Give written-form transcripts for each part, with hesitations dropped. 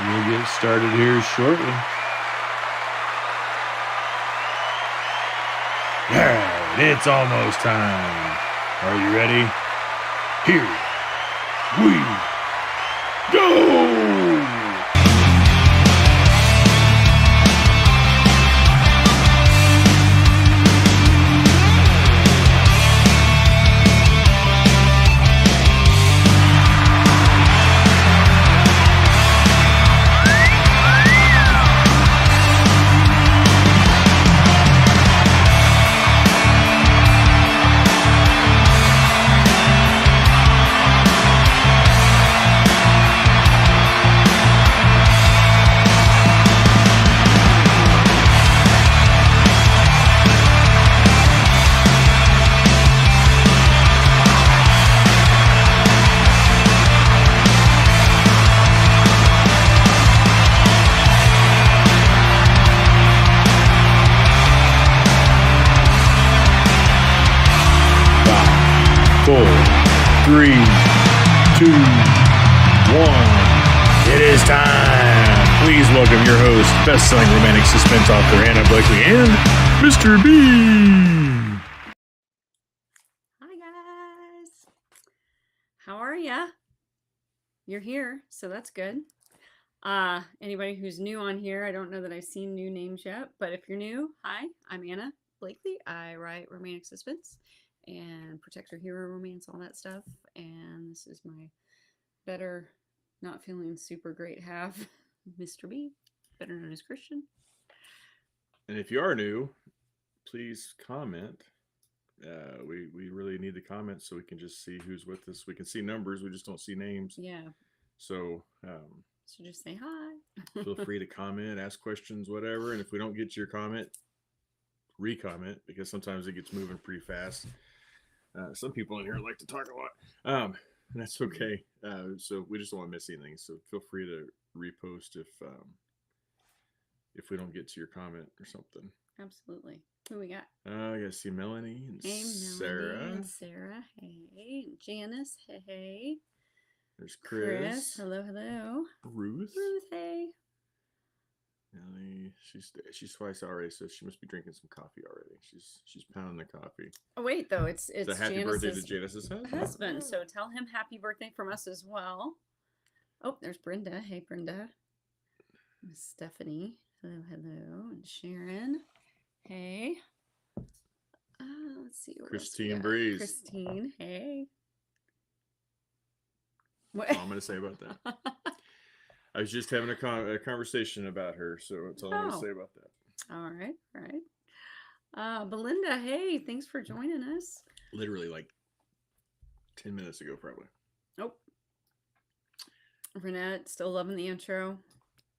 We'll get started here shortly. Alright, it's almost time. Are you ready? Here we go! Four, three, two, one. It is time. Please welcome your host, best-selling romantic suspense author Anna Blakely, and Mr. B. Hi guys. How are ya? You're here, so that's good. Anybody who's new on here, I don't know that I've seen new names yet, but if you're new, hi, I'm Anna Blakely. I write romantic suspense and protector hero romance, all that stuff. And this is my better, not feeling super great half, Mr. B, better known as Christian. And if you are new, please comment. We really need the comments so we can just see who's with us. We can see numbers, we just don't see names. Yeah. So just say hi. feel free to comment, ask questions, whatever. And if we don't get to your comment, re-comment, because sometimes it gets moving pretty fast. Some people in here like to talk a lot. And that's okay. So we just don't want to miss anything. So feel free to repost if we don't get to your comment or something. Absolutely. Who we got? I gotta see Melanie and Hey, Sarah. Melanie and Sarah. Hey, Janice. Hey. There's Chris. Hello, hello. Ruth. Hey. Melanie. She's twice already, so she must be drinking some coffee already. She's pounding the coffee. Oh wait, though it's a happy birthday to Janice's husband. So tell him happy birthday from us as well. Oh, there's Brenda. Hey, Brenda. Miss Stephanie. Hello, hello. And Sharon. Hey. Let's see. Christine Breeze. Christine. Hey. What? That's all I'm going to say about that. I was just having a conversation about her, so that's all I'm going to say about that. All right. Belinda, hey, thanks for joining us. Literally like 10 minutes ago, probably. Nope. Renette, still loving the intro.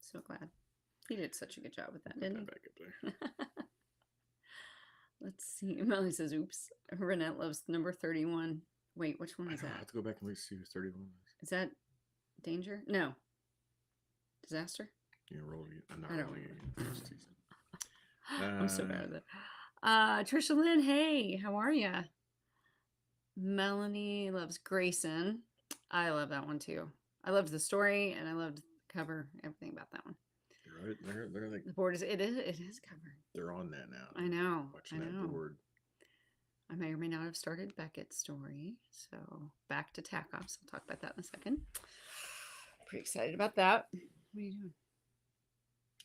So glad. He did such a good job with that, didn't he? Back up there. Let's see. Melanie says, oops. Renette loves number 31. Wait, which one is that? I have to go back and see who 31 was. Is that Danger? No. Disaster? Yeah, roll again. I'm not rolling again. I'm so bad at that. Trisha Lynn, hey, how are ya? Melanie loves Grayson. I love that one too. I loved the story and I loved the cover, everything about that one. Right, they're like the board is it is covered. They're on that now. I know. Watching that board. I may or may not have started Beckett's story. So back to Tack Ops. I'll talk about that in a second. Pretty excited about that. What are you doing?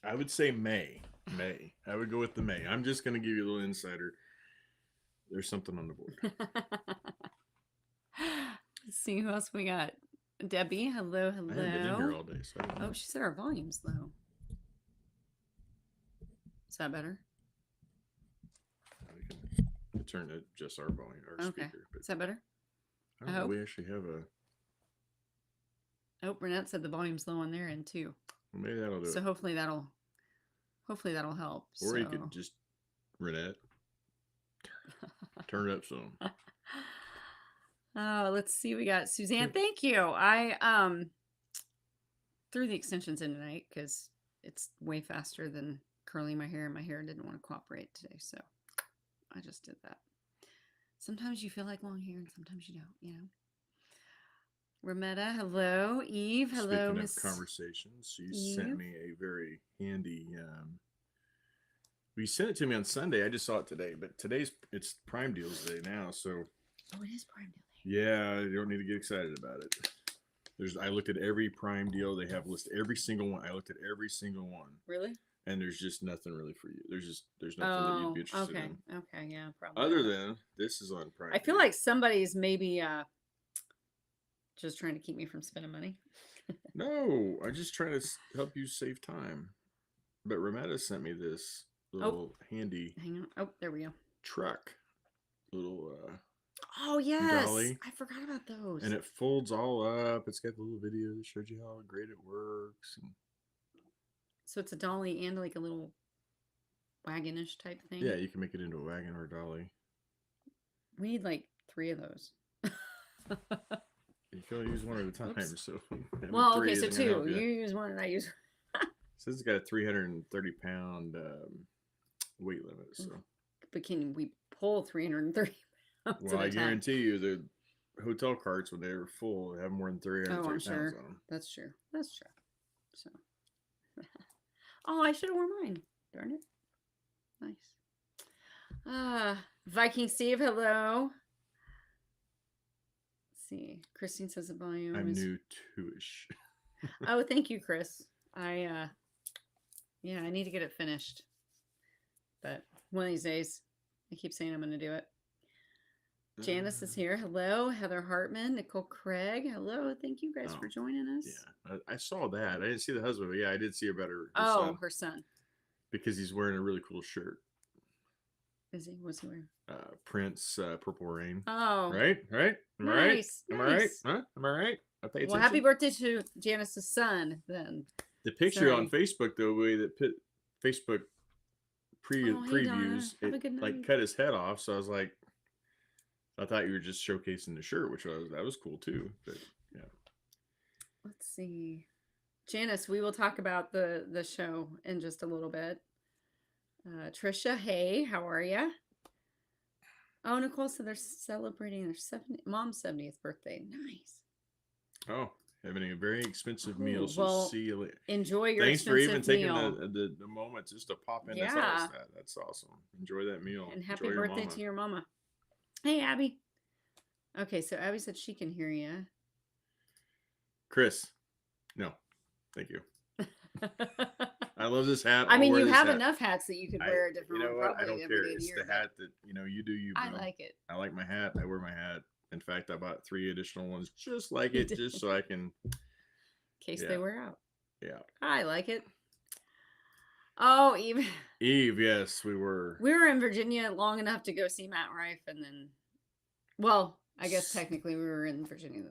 I would say May. I would go with the May. I'm just going to give you a little insider. There's something on the board. Let's see who else we got. Debbie, hello. I haven't been in here all day. So oh, she said our volume's low. Is that better? We can turn it just our volume, our speaker. But is that better? I hope we actually have a... Oh, Renette said the volume's low on their end too. Well, maybe that'll do it. So hopefully that'll help. Or you could just, Renette, turn it up some. Oh, let's see. We got Suzanne. Thank you. I threw the extensions in tonight because it's way faster than curling my hair, and my hair didn't want to cooperate today, so I just did that. Sometimes you feel like long hair, and sometimes you don't. Rametta, hello. Eve, hello, Speaking of Miss conversations, she Eve. sent me a very handy. You sent it to me on Sunday. I just saw it today, but it's Prime Deals Day now, so Oh, it is Prime Deal Day. yeah, you don't need to get excited about it. I looked at every Prime deal they have listed, every single one. I looked at every single one, Really? and there's just nothing really for you. There's nothing that you'd be interested okay. in. Okay, yeah, probably. Other not. than this is on Prime. I feel Day. like somebody's maybe just trying to keep me from spending money. No, I just try to help you save time. But Rametta sent me this little handy Hang on. Oh, there we go. truck, little Oh yes, dolly. I forgot about those. And it folds all up. It's got the little video that shows you how great it works. And so it's a dolly and like a little wagonish type thing. yeah, you can make it into a wagon or a dolly. We need like 3 of those. You can only use one at a time. Oops. So well, okay, so 2. You use one and I use. Says it's got a 330-pound weight limit. So, but can we pull 330 pounds? Well, I guarantee you the hotel carts when they were full have more than 330 I'm pounds sure. on them. That's true. That's true. So, oh, I should have worn mine. Darn it. Nice. Viking Steve, hello. Let's see. Christine says the volume I'm is new to-ish. Oh, thank you, Chris. I need to get it finished. But one of these days, I keep saying I'm going to do it. Janice is here. Hello. Heather Hartman, Nicole Craig. Hello. Thank you guys for joining us. Yeah, I saw that. I didn't see the husband, but yeah, I did see about her son. Her son. Because he's wearing a really cool shirt. Is he? What's he wearing? Prince, Purple Rain. Oh. Right? Am I right? Am I right? Huh? Am I right? I pay attention. Well, happy birthday to Janice's son, then. The picture on Facebook, the way that Facebook previews, it like cut his head off. So I was like, I thought you were just showcasing the shirt, which that was cool too. But yeah. Let's see. Janice, we will talk about the show in just a little bit. Trisha, hey, how are you? Oh, Nicole said they're celebrating their mom's 70th birthday. Nice. Oh, having a very expensive meal. So well, see you later. Enjoy your Thanks for even taking meal. the moment just to pop in. Yeah. That's awesome. Enjoy that meal. And happy birthday to your mama. Hey, Abby. Okay, so Abby said she can hear you. Chris, no, thank you. I love this hat. I mean, you have enough hats that you could wear a different one. You know what? I don't care. It's the hat that, you do you. I like it. I like my hat. I wear my hat. In fact, I bought 3 additional ones just like it, just so I can. In case they wear out. Yeah. I like it. Oh, Eve, yes, we were. We were in Virginia long enough to go see Matt Rife, and then, well, I guess technically we were in Virginia.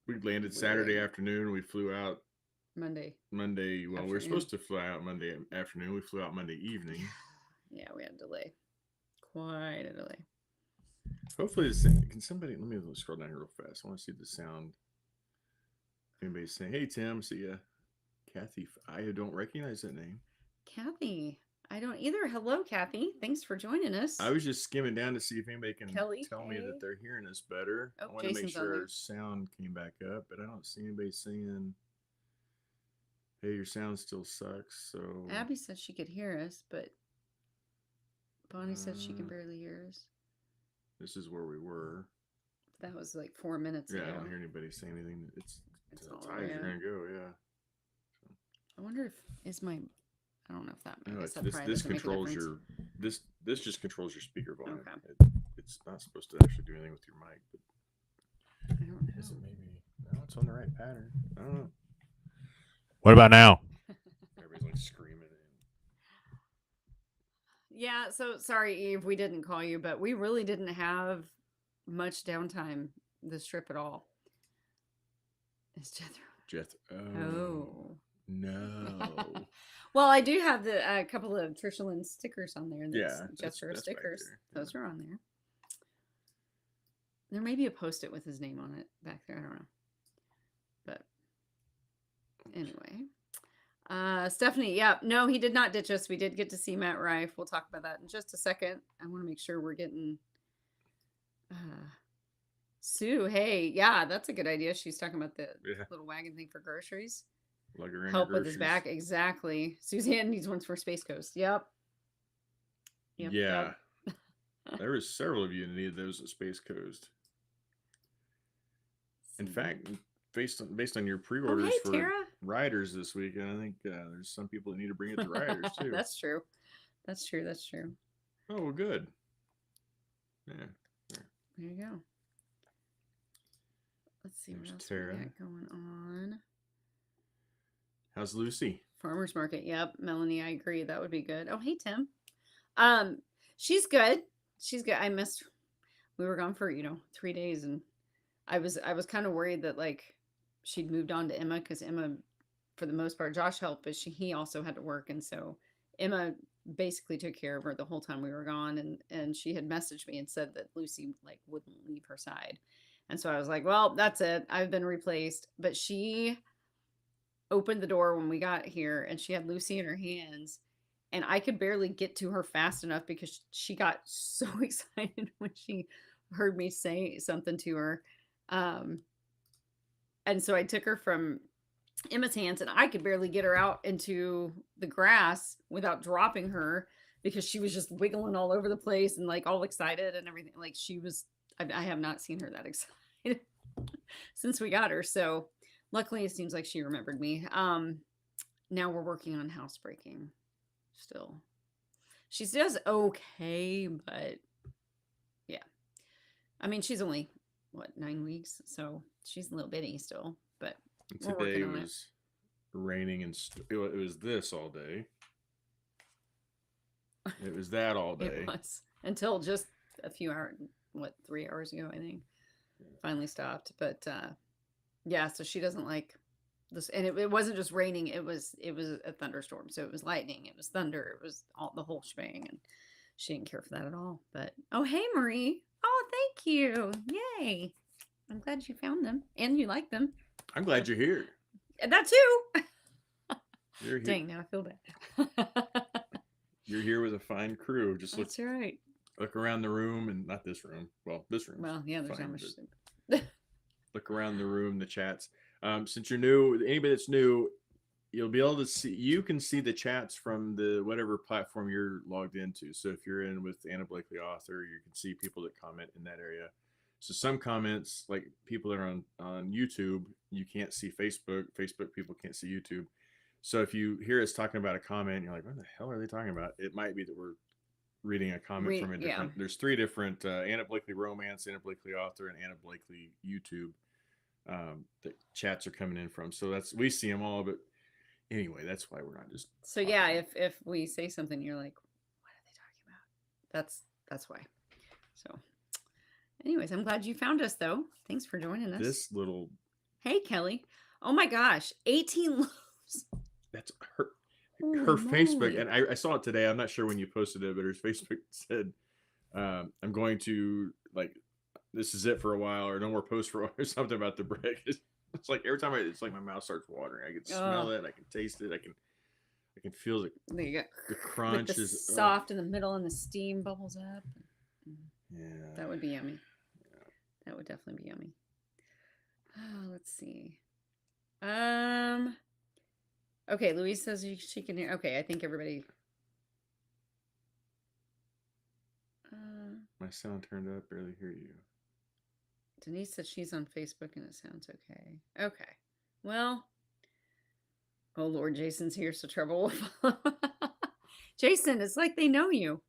We landed Saturday afternoon. We flew out Monday. Well, we were supposed to fly out Monday afternoon. We flew out Monday evening. Yeah, we had a delay. Quite a delay. Hopefully, can somebody, let me scroll down here real fast. I want to see the sound. Anybody's saying, hey, Tim, see ya. Kathy, I don't recognize that name. Kathy, I don't either. Hello, Kathy. Thanks for joining us. I was just skimming down to see if anybody can tell me that they're hearing us better. I want to make sure our sound came back up, but I don't see anybody saying, hey, your sound still sucks. So Abby said she could hear us, but Bonnie said she can barely hear us. This is where we were. That was like 4 minutes ago. Yeah, I don't hear anybody say anything. It's all high as you're gonna go. Yeah. So. I wonder if I don't know if that. No, this controls your this just controls your speaker volume. Okay. It's not supposed to actually do anything with your mic, but I don't know. Is it maybe? No, it's on the right pattern. I don't know. What about now? Everybody's like screaming. Yeah, so sorry, Eve, we didn't call you, but we really didn't have much downtime this trip at all. It's Jethro. Oh. No. Well, I do have a couple of Trisha Lynn stickers on there. Jethro stickers. Those are on there. There may be a Post-it with his name on it back there. I don't know. But anyway. Stephanie, yeah. No, he did not ditch us. We did get to see Matt Rife. We'll talk about that in just a second. I want to make sure we're getting Sue, hey, yeah, that's a good idea. She's talking about the Yeah. little wagon thing for groceries. Lug around your Help with his groceries. back, exactly. Suzanne needs ones for Space Coast. Yep. Yeah. There was several of you that needed those at Space Coast. In fact, based on your pre-orders hey, for Tara. Riders this weekend, I think there's some people that need to bring it to Riders too. That's true. That's true. That's true. Oh, well, good. Yeah. There you go. Let's see There's what else Tara. we got going on. How's Lucy? Farmers market. Yep. Melanie, I agree. That would be good. Oh, hey, Tim. She's good. She's good. We were gone for, 3 days, and I was kind of worried that like she'd moved on to Emma, because Emma, for the most part, Josh helped, but he also had to work, and so Emma basically took care of her the whole time we were gone, and she had messaged me and said that Lucy like wouldn't leave her side. And so I was like, well, that's it. I've been replaced. But she opened the door when we got here, and she had Lucy in her hands, and I could barely get to her fast enough because she got so excited when she heard me say something to her. And so I took her from Emma's hands, and I could barely get her out into the grass without dropping her, because she was just wiggling all over the place and like all excited and everything. Like I have not seen her that excited since we got her. So luckily it seems like she remembered me. Now we're working on housebreaking still. She does okay, but yeah. I mean, she's only, 9 weeks? So she's a little bitty still, but Today it was raining and it was this all day. It was that all day. It was until just a few hours, 3 hours ago, I think. Finally stopped. But yeah, so she doesn't like this, and it wasn't just raining, it was a thunderstorm. So it was lightning, it was thunder, it was the whole shebang, and she didn't care for that at all. But oh, hey, Marie. Oh, thank you. Yay. I'm glad you found them and you like them. I'm glad you're here. That too. You're here. Dang, now I feel bad. You're here with a fine crew. Just That's right. Look around the room, and not this room. Well, this room. Well, yeah, there's not much. Look around the room, the chats. Since you're new, anybody that's new, you'll be able to see. You can see the chats from the whatever platform you're logged into. So if you're in with Anna Blakely Author, you can see people that comment in that area. So some comments, like people that are on YouTube, you can't see Facebook. Facebook people can't see YouTube. So if you hear us talking about a comment, you're like, what the hell are they talking about? It might be that we're reading a comment from a different. Yeah. There's 3 different Anna Blakely Romance, Anna Blakely Author, and Anna Blakely YouTube that chats are coming in from. So we see them all, but anyway, that's why we're not just. So yeah, if we say something, you're like, what are they talking about? That's why. So anyways, I'm glad you found us though. Thanks for joining us. This little. Hey, Kelly. Oh my gosh, 18 loaves. That's her Facebook, and I saw it today. I'm not sure when you posted it, but her Facebook said, I'm going to, like, this is it for a while, or no more posts for a while, or something about the bread. It's like every time it's like my mouth starts watering. I can smell it, I can taste it, I can feel the crunch with the is soft in the middle, and the steam bubbles up. Yeah, that would be yummy. Yeah. That would definitely be yummy. Oh, let's see. Okay, Louise says she can hear. Okay, I think everybody. My sound turned up. Barely hear you. Denise said she's on Facebook and it sounds okay. Okay. Well. Oh Lord, Jason's here, so trouble will follow. Jason, it's like they know you.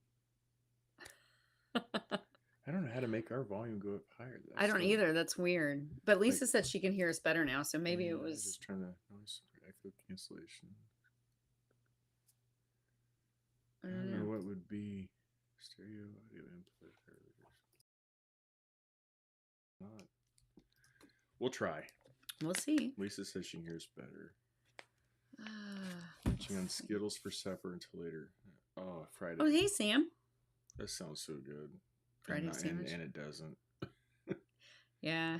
I don't know how to make our volume go up higher. I don't either. That's weird. But Lisa said she can hear us better now, so maybe it was. Just trying to noise echo cancellation. I don't know what would be stereo audio input. Not. We'll try. We'll see. Lisa says she can hear us better. Munching on Skittles for supper until later. Oh, Friday. Oh, hey, Sam. That sounds so good. Friday sandwich. And it doesn't. Yeah.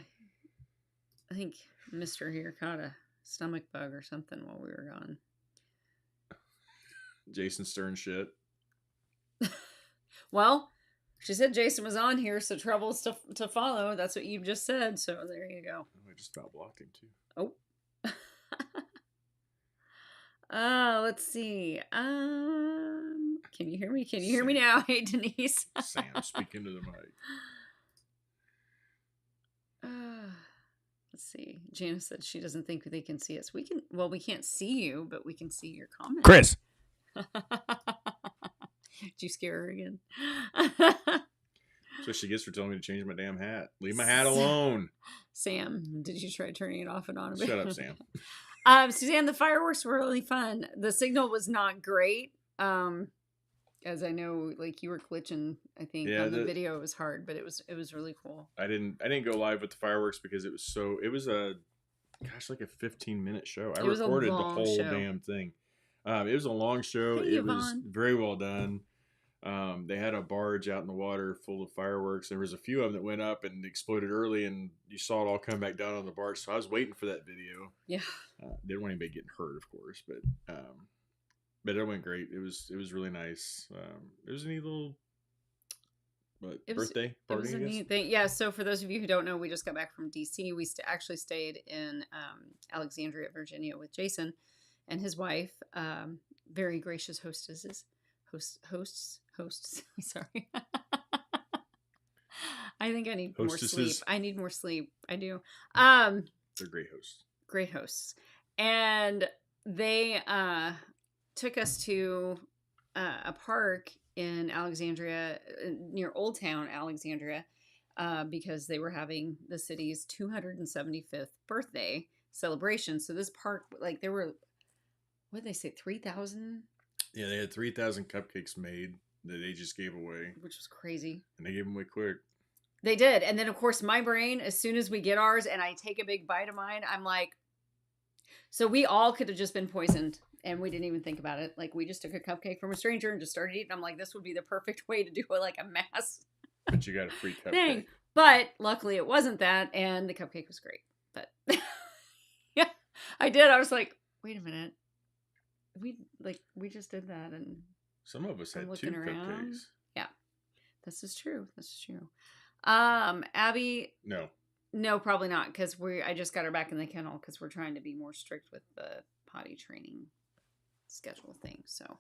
I think Mr. here caught a stomach bug or something while we were gone. Jason Stern shit. Well, She said Jason was on here, so troubles to follow. That's what you just said. So there you go. I just about blocked him too. Oh. Let's see. Can you hear me? Can you hear me now? Hey, Denise. Sam, speak into the mic. Let's see. Janice said she doesn't think they can see us. We can't see you, but we can see your comments. Chris. Did you scare her again? So she gets for telling me to change my damn hat. Leave my hat alone. Sam, did you try turning it off and on a bit? Shut up, Sam. Suzanne, the fireworks were really fun. The signal was not great. As I know, like you were glitching, I think on the video. It was hard, but it was really cool. I didn't go live with the fireworks because it was like a 15-minute show. I recorded the whole damn thing. It was a long show. Hey, it was very well done. They had a barge out in the water full of fireworks. There was a few of them that went up and exploded early, and you saw it all come back down on the barge. So I was waiting for that video. Yeah. Didn't want anybody getting hurt, of course, but it went great. It was really nice. It was a neat little birthday party. It was a neat thing. Yeah. So for those of you who don't know, we just got back from DC. We actually stayed in Alexandria, Virginia, with Jason and his wife. Very gracious hostesses. Hosts. Sorry. I think I need more sleep. I need more sleep. I do. They're great hosts. Great hosts. And they took us to a park in Alexandria, near Old Town Alexandria, because they were having the city's 275th birthday celebration. So this park, like there were, what did they say, 3,000? Yeah, they had 3,000 cupcakes made that they just gave away. Which was crazy. And they gave them away quick. They did. And then, of course, my brain, as soon as we get ours and I take a big bite of mine, I'm like, so we all could have just been poisoned and we didn't even think about it. Like, we just took a cupcake from a stranger and just started eating. I'm like, this would be the perfect way to do it, like a mass. But you got a free cupcake. Thing. But luckily it wasn't that. And the cupcake was great. But yeah, I did. I was like, wait a minute. We just did that, and some of us had 2 cupcakes. Yeah, this is true. Abby, no, probably not, because I just got her back in the kennel because we're trying to be more strict with the potty training schedule thing. So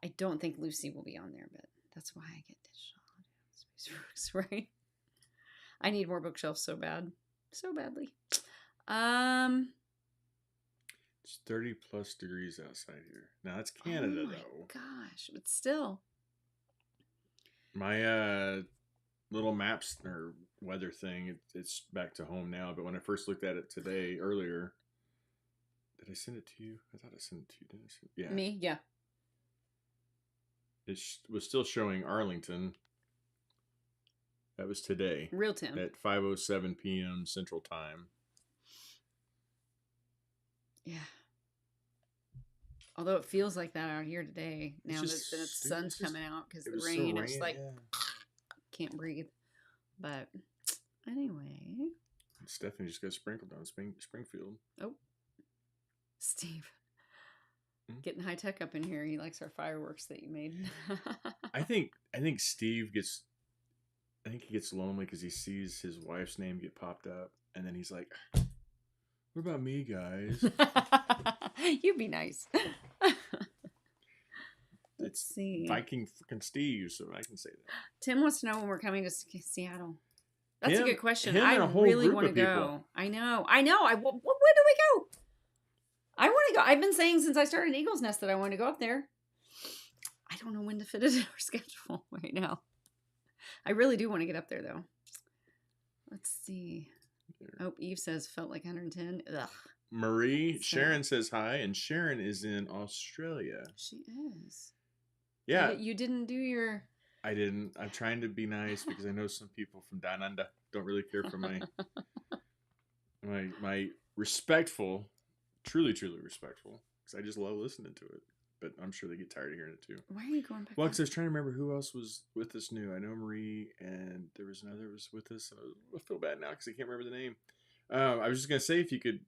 I don't think Lucy will be on there, but that's why I get digital space works, right? I need more bookshelves so badly. It's 30 plus degrees outside here. Now that's Canada, though. Gosh, but still. My little maps or weather thing, it's back to home now. But when I first looked at it earlier, did I send it to you? I thought I sent it to you. Didn't I send it? Yeah. Me? Yeah. It was still showing Arlington. That was today. Real time. At 5:07 p.m. Central Time. Yeah. Although it feels like that out here today, now that the sun's coming out because of the rain, it's like, can't breathe. But anyway. Stephanie just got sprinkled on Springfield. Oh. Steve. Getting high tech up in here. He likes our fireworks that you made. I think Steve gets, he gets lonely because he sees his wife's name get popped up. And then he's like, what about me, guys? You be nice. Let's see. Viking freaking Steve, so I can say that. Tim wants to know when we're coming to Seattle. That's a good question. I really want to go. I know. When do we go? I want to go. I've been saying since I started Eagle's Nest that I want to go up there. I don't know when to fit it in our schedule right now. I really do want to get up there, though. Let's see. Oh, Eve says felt like 110. Ugh. Sharon says hi, and Sharon is in Australia. She is. Yeah. You didn't do your... I didn't. I'm trying to be nice because I know some people from Down Under don't really care for my respectful, truly respectful, because I just love listening to it. But I'm sure they get tired of hearing it too. Why are you going back? Well, because I was trying to remember who else was with us new. I know Marie, and there was another who was with us. I feel bad now because I can't remember the name. I was just gonna say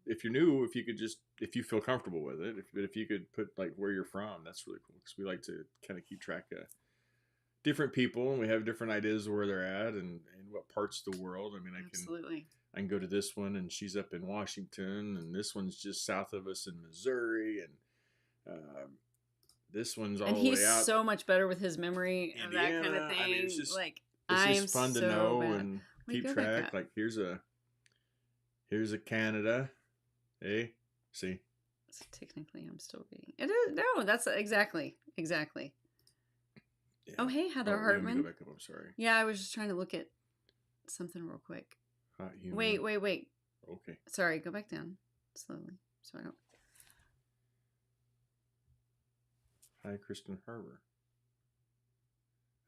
if you're new, if you feel comfortable with it, if you could put like where you're from, that's really cool because we like to kind of keep track of different people, and we have different ideas of where they're at and what parts of the world. I mean, Absolutely. I can go to this one, and she's up in Washington, and this one's just south of us in Missouri, and this one's all And the he's way out so much better with his memory of that kind of Indiana. thing. I mean, it's just I'm fun to so know bad. and Wait, keep go back track. up. Like here's a Canada. Hey, see. So technically, I'm still reading. It is no. That's exactly. Yeah. Oh, hey, Heather you want me to Hartman. go back up. I'm sorry. Yeah, I was just trying to look at something real quick. Hot humor. Wait. Okay. Sorry, go back down slowly so I don't. Hi, Kristen Harbor.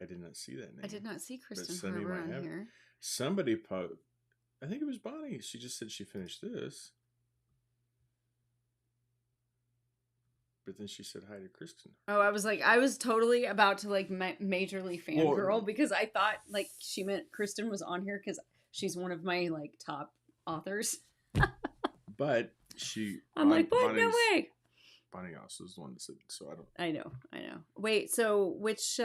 I did not see that name. I did not see Kristen somebody Harbor might on have. here. Somebody I think it was Bonnie. She just said she finished this. But then she said hi to Kristen. Oh, I was totally about to like majorly fangirl because I thought like she meant Kristen was on here because she's one of my like top authors. But she. I'm like, what? No way. Bonnie also is the one that said, so I don't. I know. Wait, so which?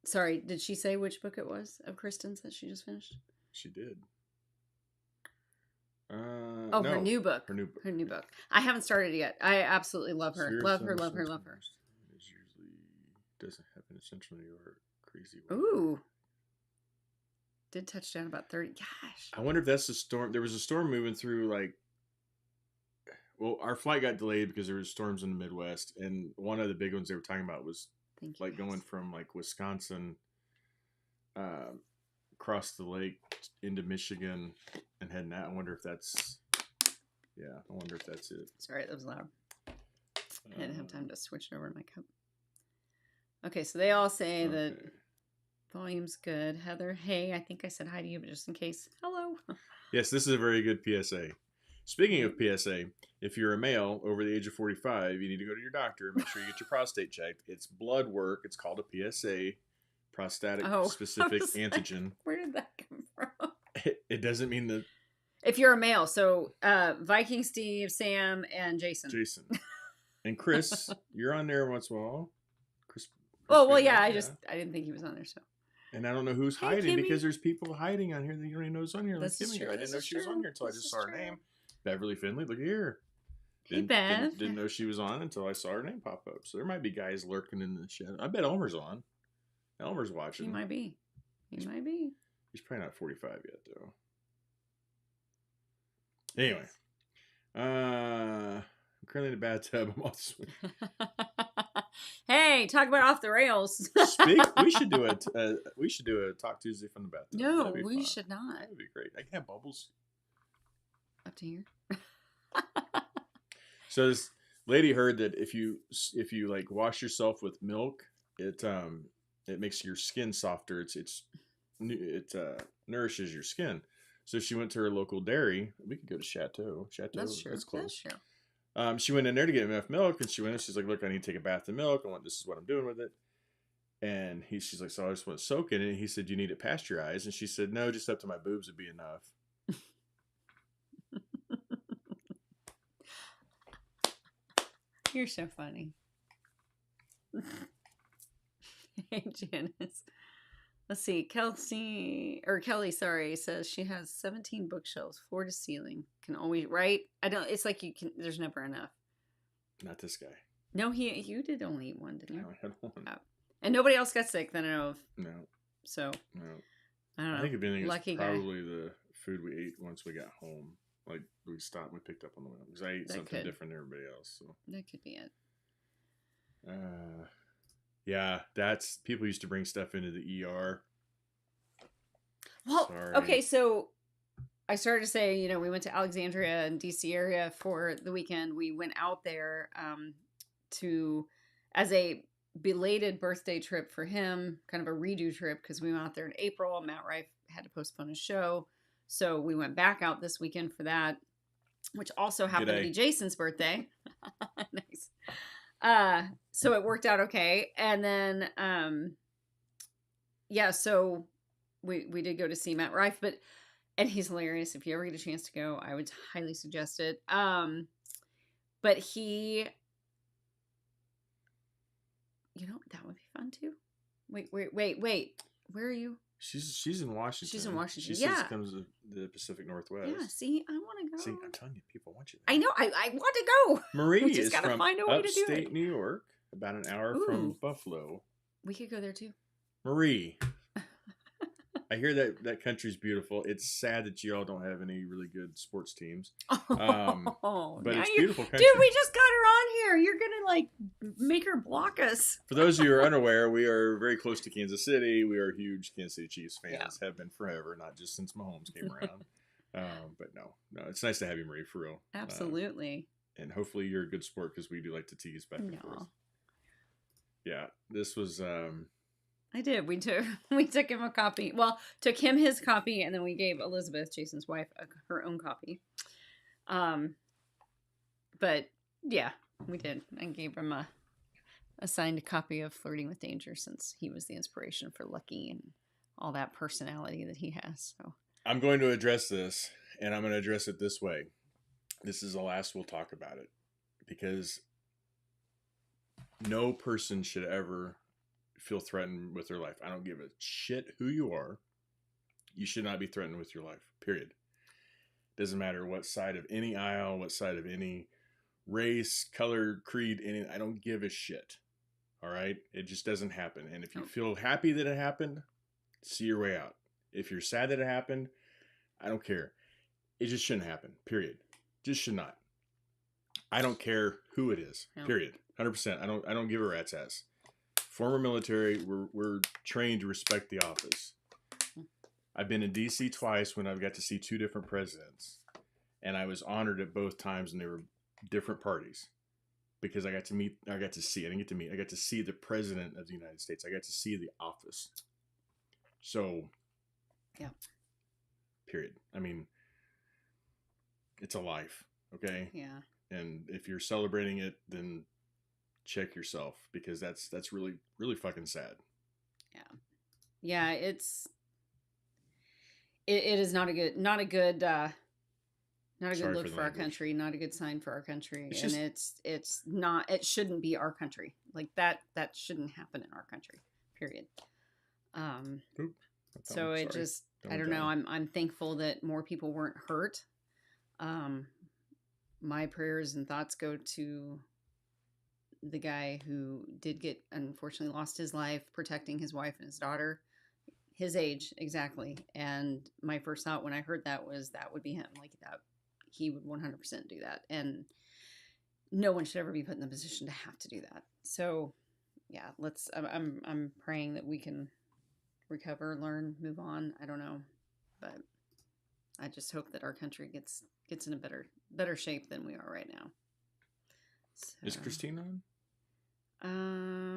Sorry, did she say which book it was of Kristen's that she just finished? She did. Oh, no, her new book. Her new book. I haven't started it yet. I absolutely love her. Love her. It usually doesn't happen in Central New York. Crazy. Ooh. Did touch down about 30. Gosh. I wonder if that's the storm. There was a storm moving through, like, well, our flight got delayed because there was storms in the Midwest, and one of the big ones they were talking about was like going from like Wisconsin across the lake into Michigan and heading out. I wonder if that's it. Sorry, that was loud. I didn't have time to switch it over to my cup. Okay, so they all say that volume's good. Heather, hey, I think I said hi to you, but just in case. Hello. Yes, this is a very good PSA. Speaking of PSA, if you're a male over the age of 45, you need to go to your doctor. Make sure you get your prostate checked. It's blood work. It's called a PSA, prostatic specific antigen. Where did that come from? It doesn't mean that. If you're a male, so Viking Steve, Sam, and Jason. And Chris, you're on there once in a while. Chris well, yeah, I didn't think he was on there, so. And I don't know who's hiding because there's people hiding on here that you don't even know is on here. This is true. I didn't know she was on here until I just saw her name. Beverly Finley, look at here. Hey, Bev. Didn't know she was on until I saw her name pop up. So there might be guys lurking in the shadow. I bet Elmer's on. Elmer's watching. He might be. He's probably not 45 yet, though. Anyway. I'm currently in a bathtub. I'm off swing. Hey, talk about off the rails. We should do a Talk Tuesday from the bathtub. No, we should not. That would be great. I can have bubbles. Up to here. So this lady heard that if you like wash yourself with milk, it makes your skin softer. It nourishes your skin. So she went to her local dairy. We could go to Chateau. That's true. That's close. That's true. She went in there to get enough milk, and she's like, "Look, I need to take a bath in milk. This is what I'm doing with it." And she's like, "So I just want to soak in it." And he said, "You need it pasteurized." And she said, "No, just up to my boobs would be enough." You're so funny. Hey, Janice. Let's see. Kelly, sorry, says she has 17 bookshelves, 4 to ceiling. Can always, right? It's like there's never enough. Not this guy. No, you did only eat one, didn't you? I had one. Oh. And nobody else got sick that I know of. No. So. No. I don't know. I think if anything, Lucky it's probably the food we ate once we got home. Like we stopped, we picked up on the way home because I ate something different than everybody else. So that could be it. Yeah, that's people used to bring stuff into the ER. Well, okay, so I started to say, we went to Alexandria and DC area for the weekend. We went out there as a belated birthday trip for him, kind of a redo trip because we went out there in April. Matt Rife had to postpone his show. So we went back out this weekend for that, which also happened to be Jason's birthday. Nice. So it worked out okay. And then, so we did go to see Matt Rife, and he's hilarious. If you ever get a chance to go, I would highly suggest it. But he, that would be fun too. Wait. Where are you? She's in Washington. She's in Washington. She Yeah. says comes to the Pacific Northwest. Yeah. See, I want to go. See, I'm telling you, people want you there. I know. I want to go. Marie We just is gotta from find a way to do upstate it. New York, about an hour from Ooh. Buffalo. We could go there too. Marie, I hear that country's beautiful. It's sad that you all don't have any really good sports teams. But Now it's you- beautiful country. Dude, we just got her on here. You're gonna like make her block us. For those of you who are unaware, we are very close to Kansas City. We are huge Kansas City Chiefs fans. Have been forever, not just since Mahomes came around. But no, it's nice to have you, Marie, for real. Absolutely. And hopefully you're a good sport because we do like to tease back and forth. No. Yeah, this was. I did. We took him a copy. Well, took him his copy, and then we gave Elizabeth, Jason's wife, her own copy. But yeah, we did. I gave him a signed copy of Flirting with Danger since he was the inspiration for Lucky and all that personality that he has. So I'm going to address this, and I'm going to address it this way. This is the last we'll talk about it, because no person should ever feel threatened with their life. I don't give a shit who you are. You should not be threatened with your life, period. Doesn't matter what side of any aisle, what side of any race, color, creed, I don't give a shit. All right? It just doesn't happen. And if you feel happy that it happened, see your way out. If you're sad that it happened, I don't care. It just shouldn't happen, period. Just should not. I don't care who it is, period. 100%. I don't give a rat's ass. Former military, we're trained to respect the office. I've been in D.C. twice when I've got to see two different presidents, and I was honored at both times, and they were different parties because I got to see the president of the United States. I got to see the office. So, yeah. Period. I mean, it's a life, okay? Yeah. And if you're celebrating it, then check yourself, because that's really, really fucking sad. Yeah. Yeah, it is not a good look for our country, not a good sign for our country. It's not, it shouldn't be our country. Like that shouldn't happen in our country. Period. So it just, I don't know. I'm thankful that more people weren't hurt. My prayers and thoughts go to the guy who did unfortunately lost his life protecting his wife and his daughter, his age exactly. And my first thought when I heard that was that would be him, like that he would 100% do that. And no one should ever be put in the position to have to do that. So yeah, I'm praying that we can recover, learn, move on. I don't know, but I just hope that our country gets in a better shape than we are right now. So, is Christine on? I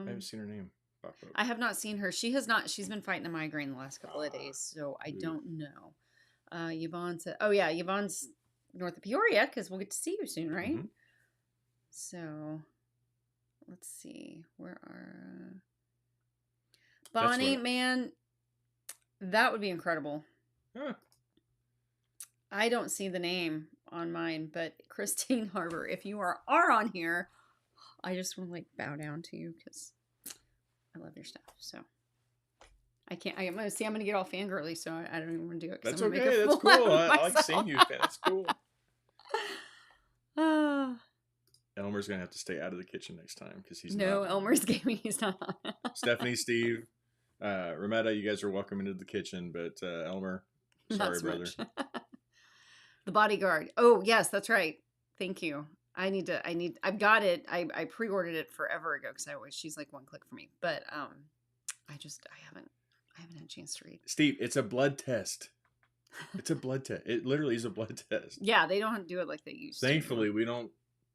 haven't seen her name pop up. I have not seen her. She has not. She's been fighting a migraine the last couple of days, so I don't know. Yvonne said, "Oh yeah, Yvonne's north of Peoria because we'll get to see you soon, right?" Mm-hmm. So let's see. Where are Bonnie? Man, that would be incredible. Huh. I don't see the name on mine, but Christine Harbor, if you are on here, I just want to like bow down to you because I love your stuff. So I can't. I'm gonna get all fangirly, so I don't even want to do it. That's okay. That's cool. I like seeing you. That's cool. Elmer's gonna have to stay out of the kitchen next time because he's Elmer's gaming. He's not on. Stephanie, Steve, Rametta, you guys are welcome into the kitchen, but Elmer, sorry, brother. The bodyguard. Oh yes, that's right. Thank you. I've got it. I pre-ordered it forever ago because she's like one click for me. But I haven't had a chance to read. Steve, it's a blood test. It's a blood test. It literally is a blood test. Yeah, they don't do it like they used to. Thankfully, we don't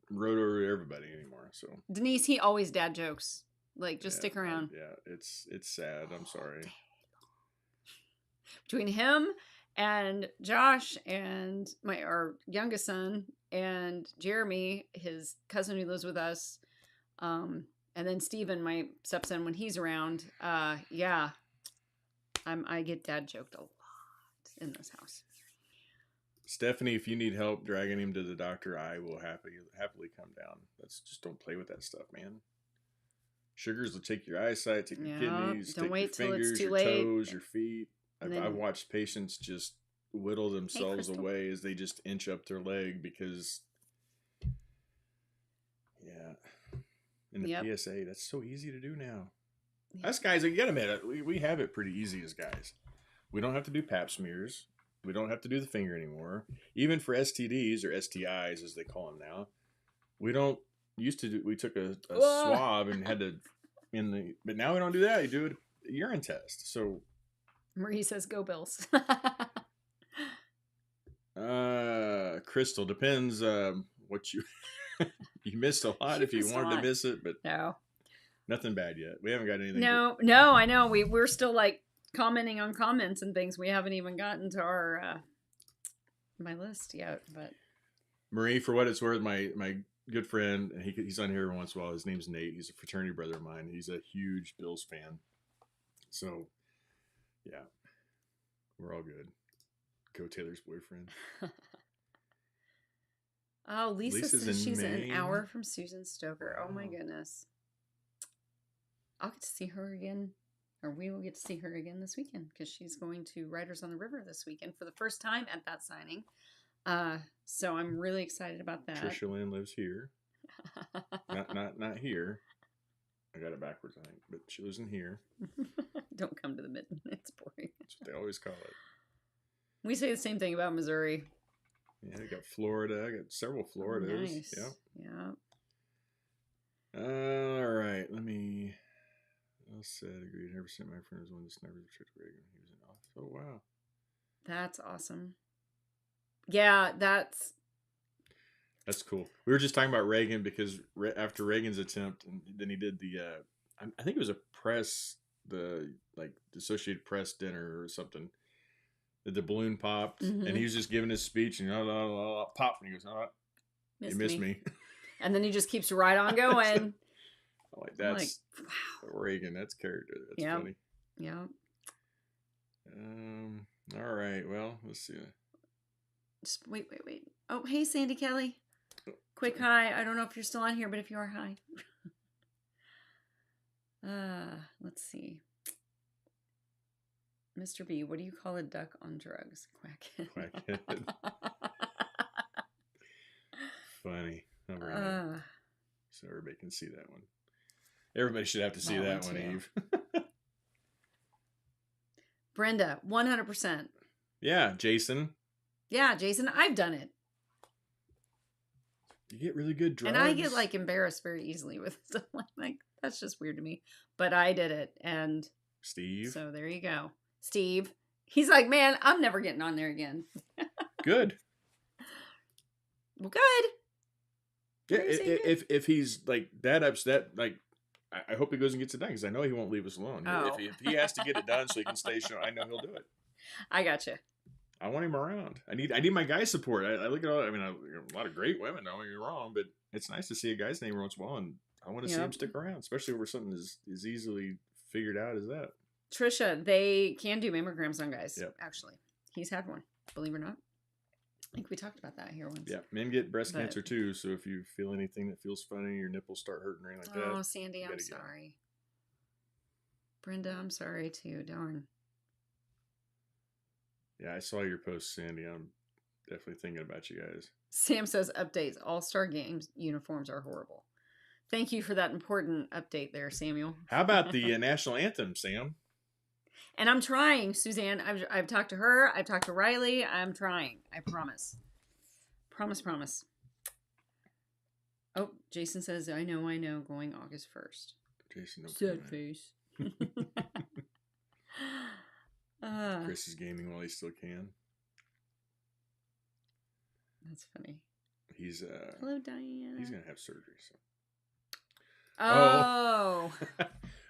road over everybody anymore. So Denise, he always dad jokes. Like, just stick around. Yeah, it's sad. I'm sorry. Between him and Josh and our youngest son and Jeremy, his cousin who lives with us, and then Steven, my stepson, when he's around, I get dad joked a lot in this house. Stephanie, if you need help dragging him to the doctor, I will happily come down. Just don't play with that stuff, man. Sugars will take your eyesight, take your Yep. kidneys, Don't take wait your till it's fingers, too your late. toes, your feet. And I've then- watched patients just whittle themselves Crystal. away as they just inch up their leg because, yeah. And the Yep. PSA, that's so easy to do now. Yeah. Us guys, I get them at it. We have it pretty easy as guys. We don't have to do pap smears. We don't have to do the finger anymore. Even for STDs or STIs, as they call them now, we don't used to do. We took a Whoa. swab and had to but now we don't do that. You do a urine test. So Marie says, "Go Bills." Crystal, depends what you you missed a lot She if you missed a wanted to lot. miss it, but No, nothing bad yet. We haven't got anything. no, I know. We're still like commenting on comments and things. We haven't even gotten to our my list yet. But Marie, for what it's worth, my good friend, and he's on here every once in a while. His name's Nate. He's a fraternity brother of mine. He's a huge Bills fan. So, yeah, we're all good. Go Taylor's boyfriend. oh, Lisa Lisa's says in she's an Maine. hour from Susan Stoker. Oh my Wow. goodness. I'll get to see her again, or we will get to see her again this weekend because she's going to Riders on the River this weekend for the first time at that signing. So I'm really excited about that. Trisha Lynn lives here. Not here. I got it backwards, I think, but she lives in here. Don't come to the mitten. It's boring. That's what they always call it. We say the same thing about Missouri. Yeah, I got Florida. I got several Floridas. Nice. Yeah. Yeah. All right. Let me. I said, agreed. Never sent my friend was one of the snipers of Church Reagan. He was in office. Oh wow. That's awesome. Yeah, that's cool. We were just talking about Reagan because after Reagan's attempt, and then he did the. I think it was a press, the Associated Press dinner or something. The balloon popped, and he was just giving his speech, and pop, and he goes, "Oh, you missed me." And then he just keeps right on going. That's wow. Reagan. That's character. That's funny. Yeah. All right. Well, let's see. Just wait. Oh, hey, Sandy Kelly. Quick hi. I don't know if you're still on here, but if you are, hi. Let's see. Mr. B, what do you call a duck on drugs? Quackhead. Funny. All right. So everybody can see that one. Everybody should have to see that one, Eve. Brenda, 100%. Yeah, Jason. Yeah, Jason, I've done it. You get really good drugs. And I get like embarrassed very easily with stuff like that's just weird to me. But I did it, and Steve. So there you go. Steve. He's like, man, I'm never getting on there again. Good. Well, good. Yeah, if he's like that upset, like I hope he goes and gets it done because I know he won't leave us alone. Oh. If he has to get it done so he can stay show, I know he'll do it. I gotcha. I want him around. I need my guy support. I look at all. I mean, a lot of great women. Don't get me wrong, but it's nice to see a guy's name once in a while, and I want to see him stick around, especially over something as easily figured out as that. Trisha, they can do mammograms on guys. Yep. Actually, he's had one. Believe it or not. I think we talked about that here once. Yeah, men get breast cancer too. So if you feel anything that feels funny, your nipples start hurting or anything like that. Oh, Sandy, I'm sorry. Brenda, I'm sorry too. Darn. Yeah, I saw your post, Sandy. I'm definitely thinking about you guys. Sam says updates. All-Star Games uniforms are horrible. Thank you for that important update there, Samuel. How about the national anthem, Sam? And I'm trying, Suzanne. I've talked to her. I've talked to Riley. I'm trying. I promise. Promise. Oh, Jason says, I know, going August 1st. Jason, Sad face. Chris is gaming while he still can. That's funny. He's hello, Diana. He's gonna have surgery. So. Oh.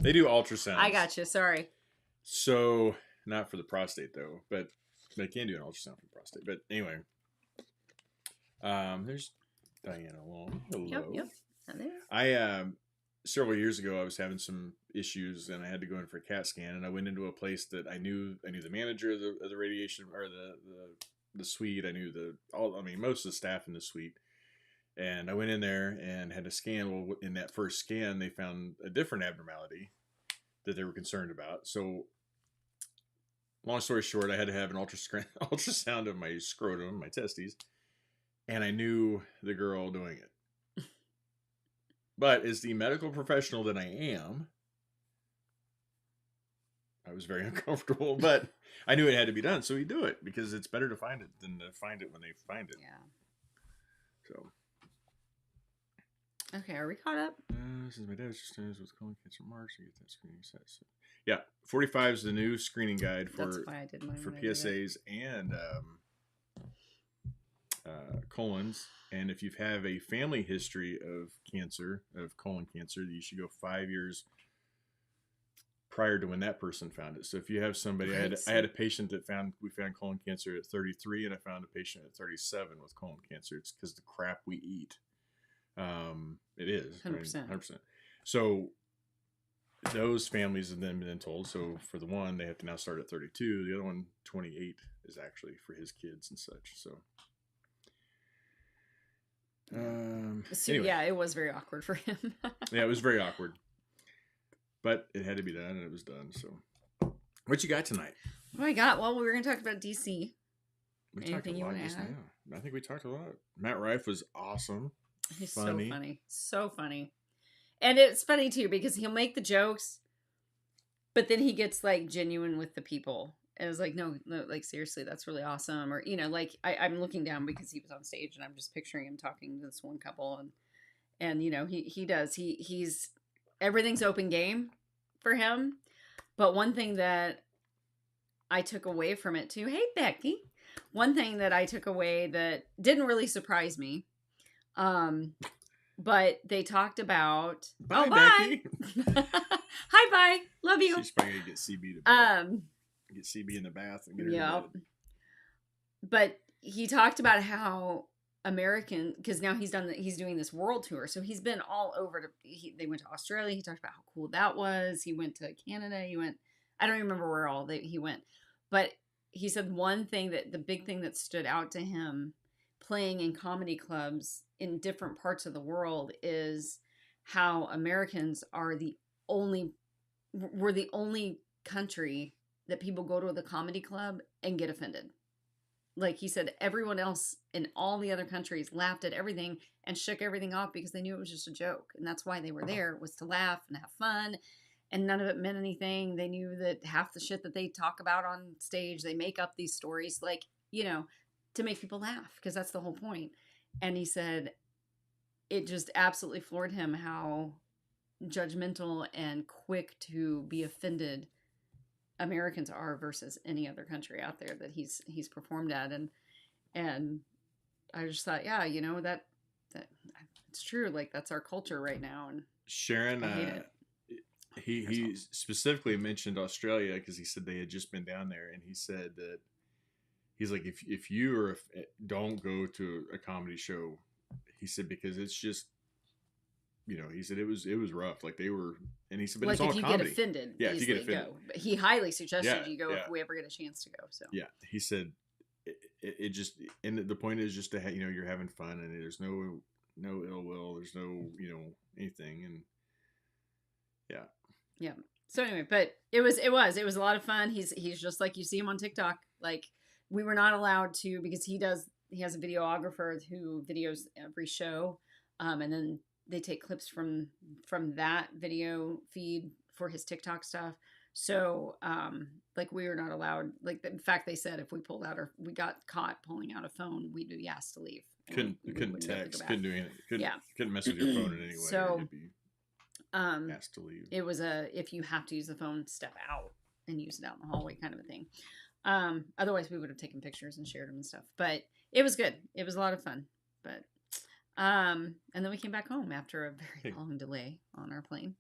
They do ultrasounds. I got you. Sorry. So not for the prostate though, but they can do an ultrasound for the prostate. But anyway, there's Diana Long. Hello. Yep. Hello. I several years ago I was having some issues and I had to go in for a CAT scan, and I went into a place that I knew the manager of the radiation or the suite. I knew most of the staff in the suite, And I went in there and had a scan. Well, in that first scan, they found a different abnormality that they were concerned about. So, long story short, I had to have an ultrasound of my scrotum, my testes, and I knew the girl doing it. But as the medical professional that I am, I was very uncomfortable, but I knew it had to be done. So we do it because it's better to find it than to find it when they find it. Yeah. So. Okay, are we caught up? Since my dad was just diagnosed with colon cancer in March, I get that screening set. So, yeah, 45 is the new screening guide That's for why I did mine for when I did it. PSAs and colons. And if you have a family history of cancer, of colon cancer, you should go 5 years prior to when that person found it. So if you have somebody, Right. I had a patient that we found colon cancer at 33, and I found a patient at 37 with colon cancer. It's because the crap we eat. It is 100%. 100%. So those families have then been told. So for the one, they have to now start at 32. The other one, 28, is actually for his kids and such. So, anyway. Yeah, it was very awkward for him. Yeah, it was very awkward, but it had to be done, and it was done. So, what you got tonight? What I got? Well, we were going to talk about DC. We talked a Anything you lot want to just add? now. I think we talked a lot. Matt Rife was awesome. He's Funny. so funny. So funny. And it's funny too because he'll make the jokes, but then he gets like genuine with the people. And it's like, no, like seriously, that's really awesome. Or, like I'm looking down because he was on stage and I'm just picturing him talking to this one couple and he's everything's open game for him. But one thing that I took away from it too, hey Becky, one thing that I took away that didn't really surprise me, but they talked about Bye, bye. Becky. Hi, bye. Love you. She's probably gonna get CB to bed. Get CB in the bath and get her to bed. But he talked about how because now he's doing this world tour, so he's been all over. They went to Australia. He talked about how cool that was. He went to Canada. I don't remember where all he went, but he said the big thing that stood out to him playing in comedy clubs in different parts of the world is how Americans we're the only country that people go to the comedy club and get offended. Like he said, everyone else in all the other countries laughed at everything and shook everything off because they knew it was just a joke. And that's why they were there, was to laugh and have fun. And none of it meant anything. They knew that half the shit that they talk about on stage, they make up these stories to make people laugh, because that's the whole point. And he said it just absolutely floored him how judgmental and quick to be offended Americans are versus any other country out there that he's performed at. And I just thought, yeah, that it's true. Like that's our culture right now. And Sharon, I hate it. he specifically mentioned Australia because he said they had just been down there, and he said that he's like, if you don't go to a comedy show, he said, because it's just, he said it was rough. Like they were, and he said, but like it's all if you comedy. get offended, Yeah, if you get offended, go. But he highly suggested you go yeah. if we ever get a chance to go. So yeah, he said it just, and the point is just to you're having fun, and there's no ill will, there's no anything, and yeah. So anyway, but it was a lot of fun. He's just like you see him on TikTok. Like we were not allowed to, because he has a videographer who videos every show, and then they take clips from that video feed for his TikTok stuff. So like we were not allowed. Like in fact, they said if we pulled out or we got caught pulling out a phone, we'd be asked to leave. Couldn't text, couldn't do anything. Couldn't mess with your phone in any way. So you'd be asked to leave. It was if you have to use the phone, step out and use it out in the hallway kind of a thing. Otherwise we would have taken pictures and shared them and stuff, but it was good. It was a lot of fun, but and then we came back home after a very long delay on our plane,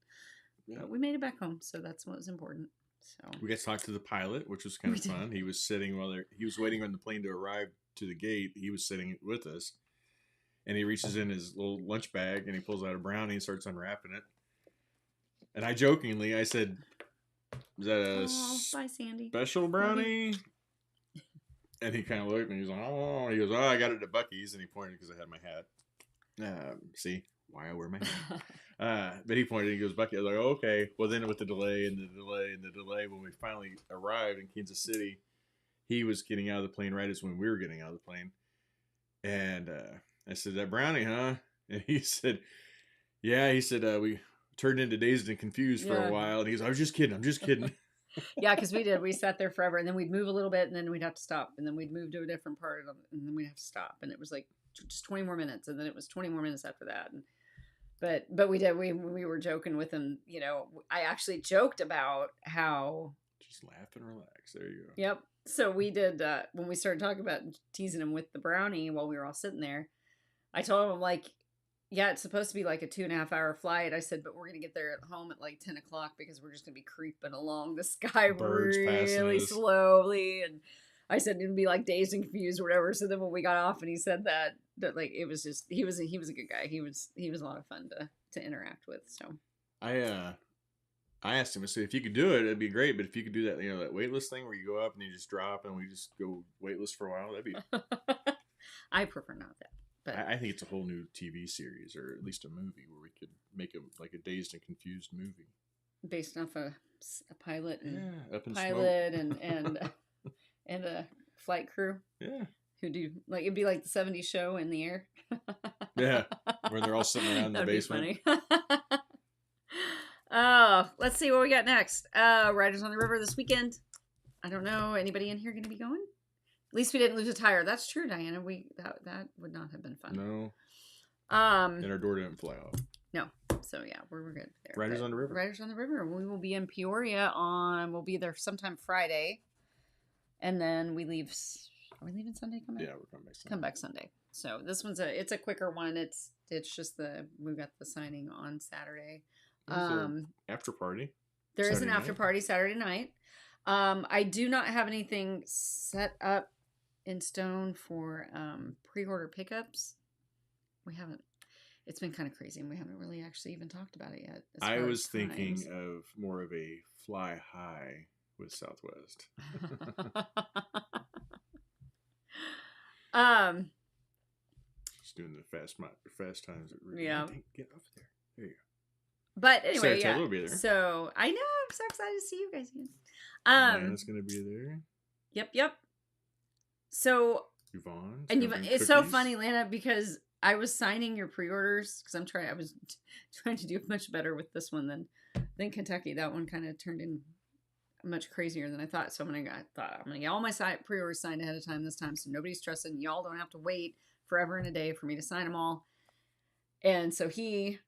but we made it back home. So that's what was important. So we got to talk to the pilot, which was kind of fun. He was sitting he was waiting on the plane to arrive to the gate. He was sitting with us, and he reaches in his little lunch bag and he pulls out a brownie and starts unwrapping it. And I jokingly, I said, "Is that a bye, Sandy. special brownie?" And he kind of looked and he was like, "Oh," he goes, "Oh, I got it at Buc-ee's," and he pointed because I had my hat. See why I wear my hat. But he pointed and he goes, Bucky. I was like, oh, okay. Well, then with the delay and the delay and the delay, when we finally arrived in Kansas City, he was getting out of the plane right as when we were getting out of the plane. And I said, that brownie, huh? And he said, yeah. He said, we turned into dazed and confused for a while. And he goes, I was just kidding. I'm just kidding. Yeah, because we did. We sat there forever, and then we'd move a little bit, and then we'd have to stop, and then we'd move to a different part, and then we'd have to stop, and it was like just 20 more minutes, and then it was 20 more minutes after that. And, but we did. We were joking with him. You know, I actually joked about how just laugh and relax. There you go. Yep. So we did when we started talking about teasing him with the brownie while we were all sitting there. I told him, like, yeah, it's supposed to be like a 2.5 hour flight. I said, but we're going to get there at home at like 10 o'clock because we're just going to be creeping along the sky Birds really slowly. And I said it'd be like dazed and confused or whatever. So then when we got off and he said that like it was just he was a good guy. He was a lot of fun to interact with. So I asked him, I said, if you could do it, it'd be great. But if you could do that, you know, that weightless thing where you go up and you just drop and we just go weightless for a while, that'd be. I prefer not that. But I think it's a whole new TV series, or at least a movie, where we could make a dazed and confused movie based off a pilot and up in pilot and a flight crew. Yeah, who do like it'd be like the '70s show in the air. Yeah, where they're all sitting around in the basement. Be funny. Oh, let's see what we got next. Riders on the River this weekend. I don't know. Anybody in here going to be going? At least we didn't lose a tire. That's true, Diana. That would not have been fun. No. And our door didn't fly off. No. So yeah, we're good there. Riders on the River. Riders on the River. We will be in Peoria we'll be there sometime Friday. And then we leave. Are we leaving Sunday? Yeah, we're coming back Sunday. Come back Sunday. So this one's it's a quicker one. It's just we've got the signing on Saturday. After party. There is an after party Saturday night. I do not have anything set up in stone for pre-order pickups. We haven't. It's been kind of crazy, and we haven't really actually even talked about it yet. I was thinking of more of a fly high with Southwest. Just doing the fast times. Yeah. Get up there. There you go. But anyway, Sarah Taylor will be there. So I know, I'm so excited to see you guys again. Anna's gonna be there. Yep. So Yvonne. It's so funny, Lana, because I was signing your pre-orders because I was trying to do much better with this one than Kentucky. That one kind of turned in much crazier than I thought. So I'm gonna get all my pre-orders signed ahead of time this time, so nobody's stressing. Y'all don't have to wait forever and a day for me to sign them all. And so he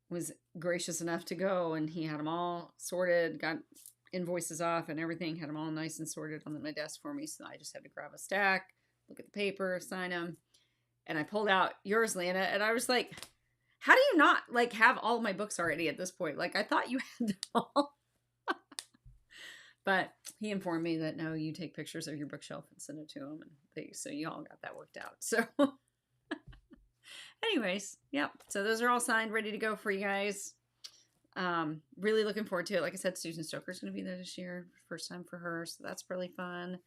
was gracious enough to go, and he had them all sorted, got invoices off and everything, had them all nice and sorted on my desk for me. So I just had to grab a stack, look at the paper, sign them. And I pulled out yours, Lana, and I was like, how do you not like have all of my books already at this point? Like, I thought you had them all. But he informed me that no, you take pictures of your bookshelf and send it to him, and so you all got that worked out. So anyways, yep. So those are all signed, ready to go for you guys. Really looking forward to it. Like I said, Susan Stoker's going to be there this year. First time for her. So that's really fun.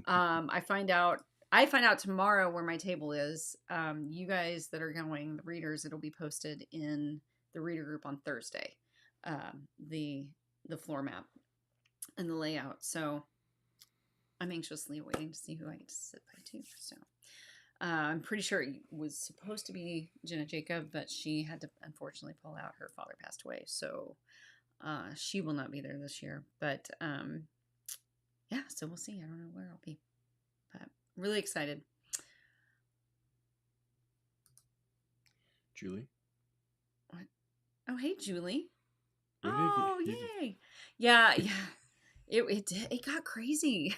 I find out tomorrow where my table is. You guys that are going, the readers, it'll be posted in the reader group on Thursday. The floor map and the layout. So I'm anxiously waiting to see who I get to sit by too. So I'm pretty sure it was supposed to be Jenna Jacob, but she had to unfortunately pull out. Her father passed away. So she will not be there this year. But yeah, so we'll see. I don't know where I'll be. But really excited. Julie? What? Oh, hey, Julie. Really? Oh, yay. Yeah. It got crazy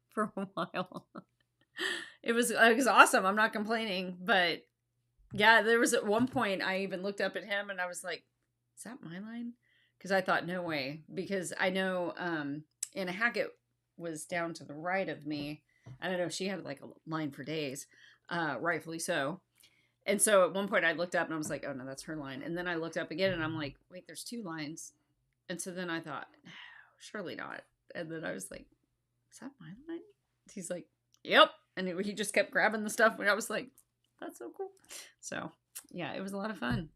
for a while. It was awesome. I'm not complaining, but yeah, there was at one point I even looked up at him and I was like, "Is that my line?" Because I thought, no way, because I know Anna Hackett was down to the right of me. I don't know, she had like a line for days, rightfully so. And so at one point I looked up and I was like, "Oh no, that's her line." And then I looked up again and I'm like, "Wait, there's two lines." And so then I thought, "No, surely not." And then I was like, "Is that my line?" He's like, "Yep." And he just kept grabbing the stuff, and I was like, "That's so cool." So yeah, it was a lot of fun.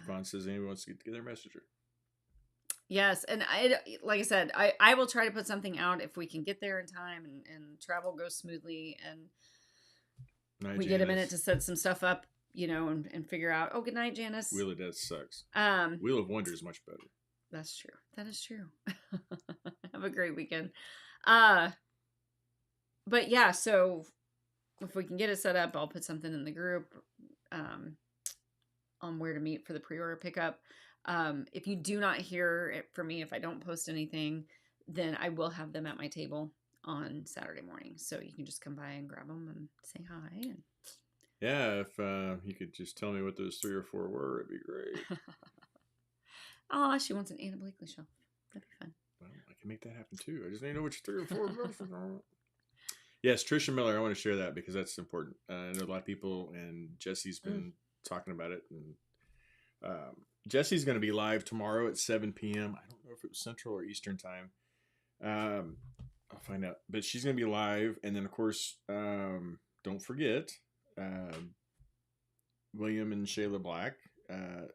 Yvonne says anyone wants to get together, message her. Yes, and like I said, I will try to put something out if we can get there in time and travel goes smoothly and Night, we get a minute to set some stuff up, and figure out. Oh, good night, Janice. Wheel of Death sucks. Um, Wheel of Wonder is much better. That's true. That is true. Have a great weekend. But yeah, so if we can get it set up, I'll put something in the group on where to meet for the pre-order pickup. If you do not hear it from me, if I don't post anything, then I will have them at my table on Saturday morning. So you can just come by and grab them and say hi. And... Yeah, if you could just tell me what those 3 or 4 were, it'd be great. Oh, she wants an Anna Blakely shelf. That'd be fun. Well, I can make that happen too. I just need to know which 3 or 4 were. Yes, Trisha Miller. I want to share that because that's important. I know a lot of people, and Jesse's been talking about it. And Jesse's going to be live tomorrow at 7 p.m. I don't know if it was Central or Eastern time. I'll find out. But she's going to be live. And then, of course, don't forget, William and Shayla Black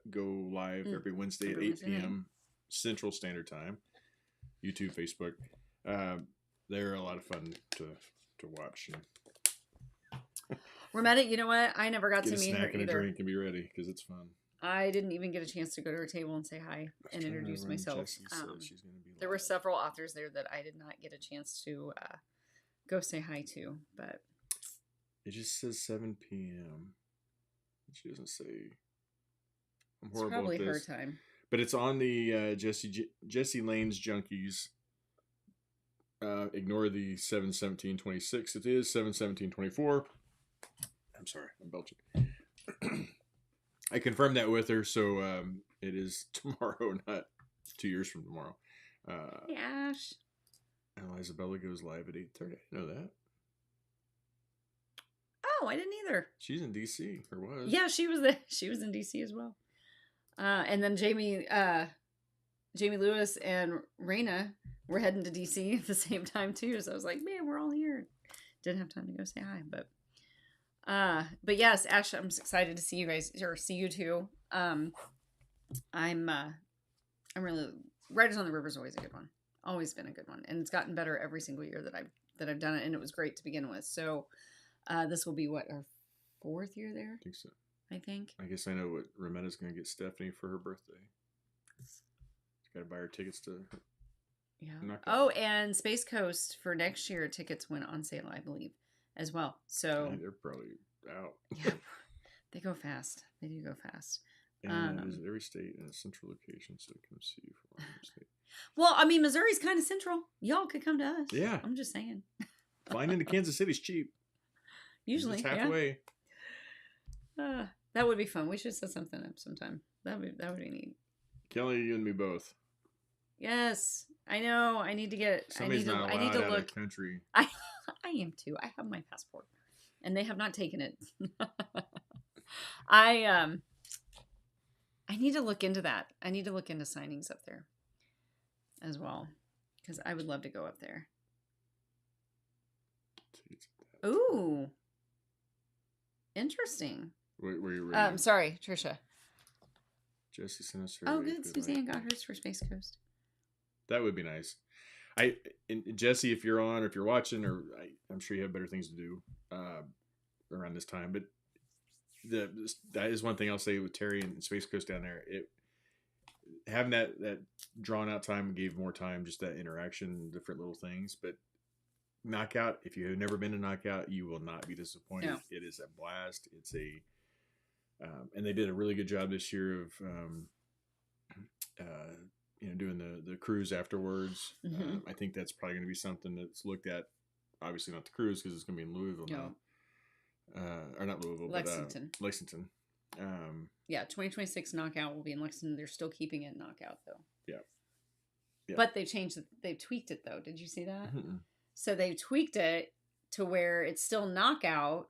go live every Wednesday at 8 p.m. Central Standard Time. YouTube, Facebook. They're a lot of fun to watch. Rametta, you know what? I never got to meet her either. Get a snack and a drink and be ready because it's fun. I didn't even get a chance to go to her table and say hi and introduce myself. There were several authors there that I did not get a chance to go say hi to, but it just says 7 p.m. She doesn't say. I'm horrible it's probably at this. her time, but it's on the Jesse Lane's Junkies. Ignore the 7/17/26. It is 7/17/24. I'm sorry, I'm belching. I confirmed that with her, so it is tomorrow, not 2 years from tomorrow. Ash. Isabella goes live at 8:30. I didn't know that. Oh, I didn't either. She's in DC, or was? Yeah, she was in DC as well. And then Jamie Lewis and Raina were heading to DC at the same time too. So I was like, man, we're all here. Didn't have time to go say hi, but yes, Ash, I'm excited to see you guys or see you too. I'm really Riders on the River is always a good one. Always been a good one, and it's gotten better every single year that I've done it, and it was great to begin with. So this will be what, our 4th year there? I think so. I guess I know what Rametta's going to get Stephanie for her birthday. Got to buy her tickets to. Yeah. Oh, and Space Coast for next year tickets went on sale, I believe, as well. So they're probably out. Yeah, they go fast. They do go fast. And visit every state in a central location, so come see you from our state. Well, I mean, Missouri's kind of central. Y'all could come to us. Yeah, I'm just saying. Flying into Kansas City's cheap. Usually, it's halfway. Yeah. That would be fun. We should set something up sometime. That would be neat. Kelly, you and me both. Yes, I know. I need to get. Somebody's not allowed I need to out look. of the country. I am too. I have my passport, and they have not taken it. I need to look into that. I need to look into signings up there as well, because I would love to go up there. Ooh, interesting. Were you ready? Sorry, Trisha. Jesse sent us her. Oh, good. Suzanne got hers for Space Coast. That would be nice. And Jesse, if you're on or if you're watching, or I'm sure you have better things to do around this time. But that is one thing I'll say with Terry and Space Coast down there. Having that drawn out time gave more time, just that interaction, different little things. But Knockout, if you have never been to Knockout, you will not be disappointed. No. It is a blast. It's and they did a really good job this year of doing the cruise afterwards. Mm-hmm. I think that's probably going to be something that's looked at. Obviously not the cruise because it's going to be in Louisville now. Or not Louisville, Lexington. But Lexington. Yeah, 2026 Knockout will be in Lexington. They're still keeping it Knockout though. Yeah. But they changed it. They tweaked it though. Did you see that? Mm-mm. So they tweaked it to where it's still Knockout,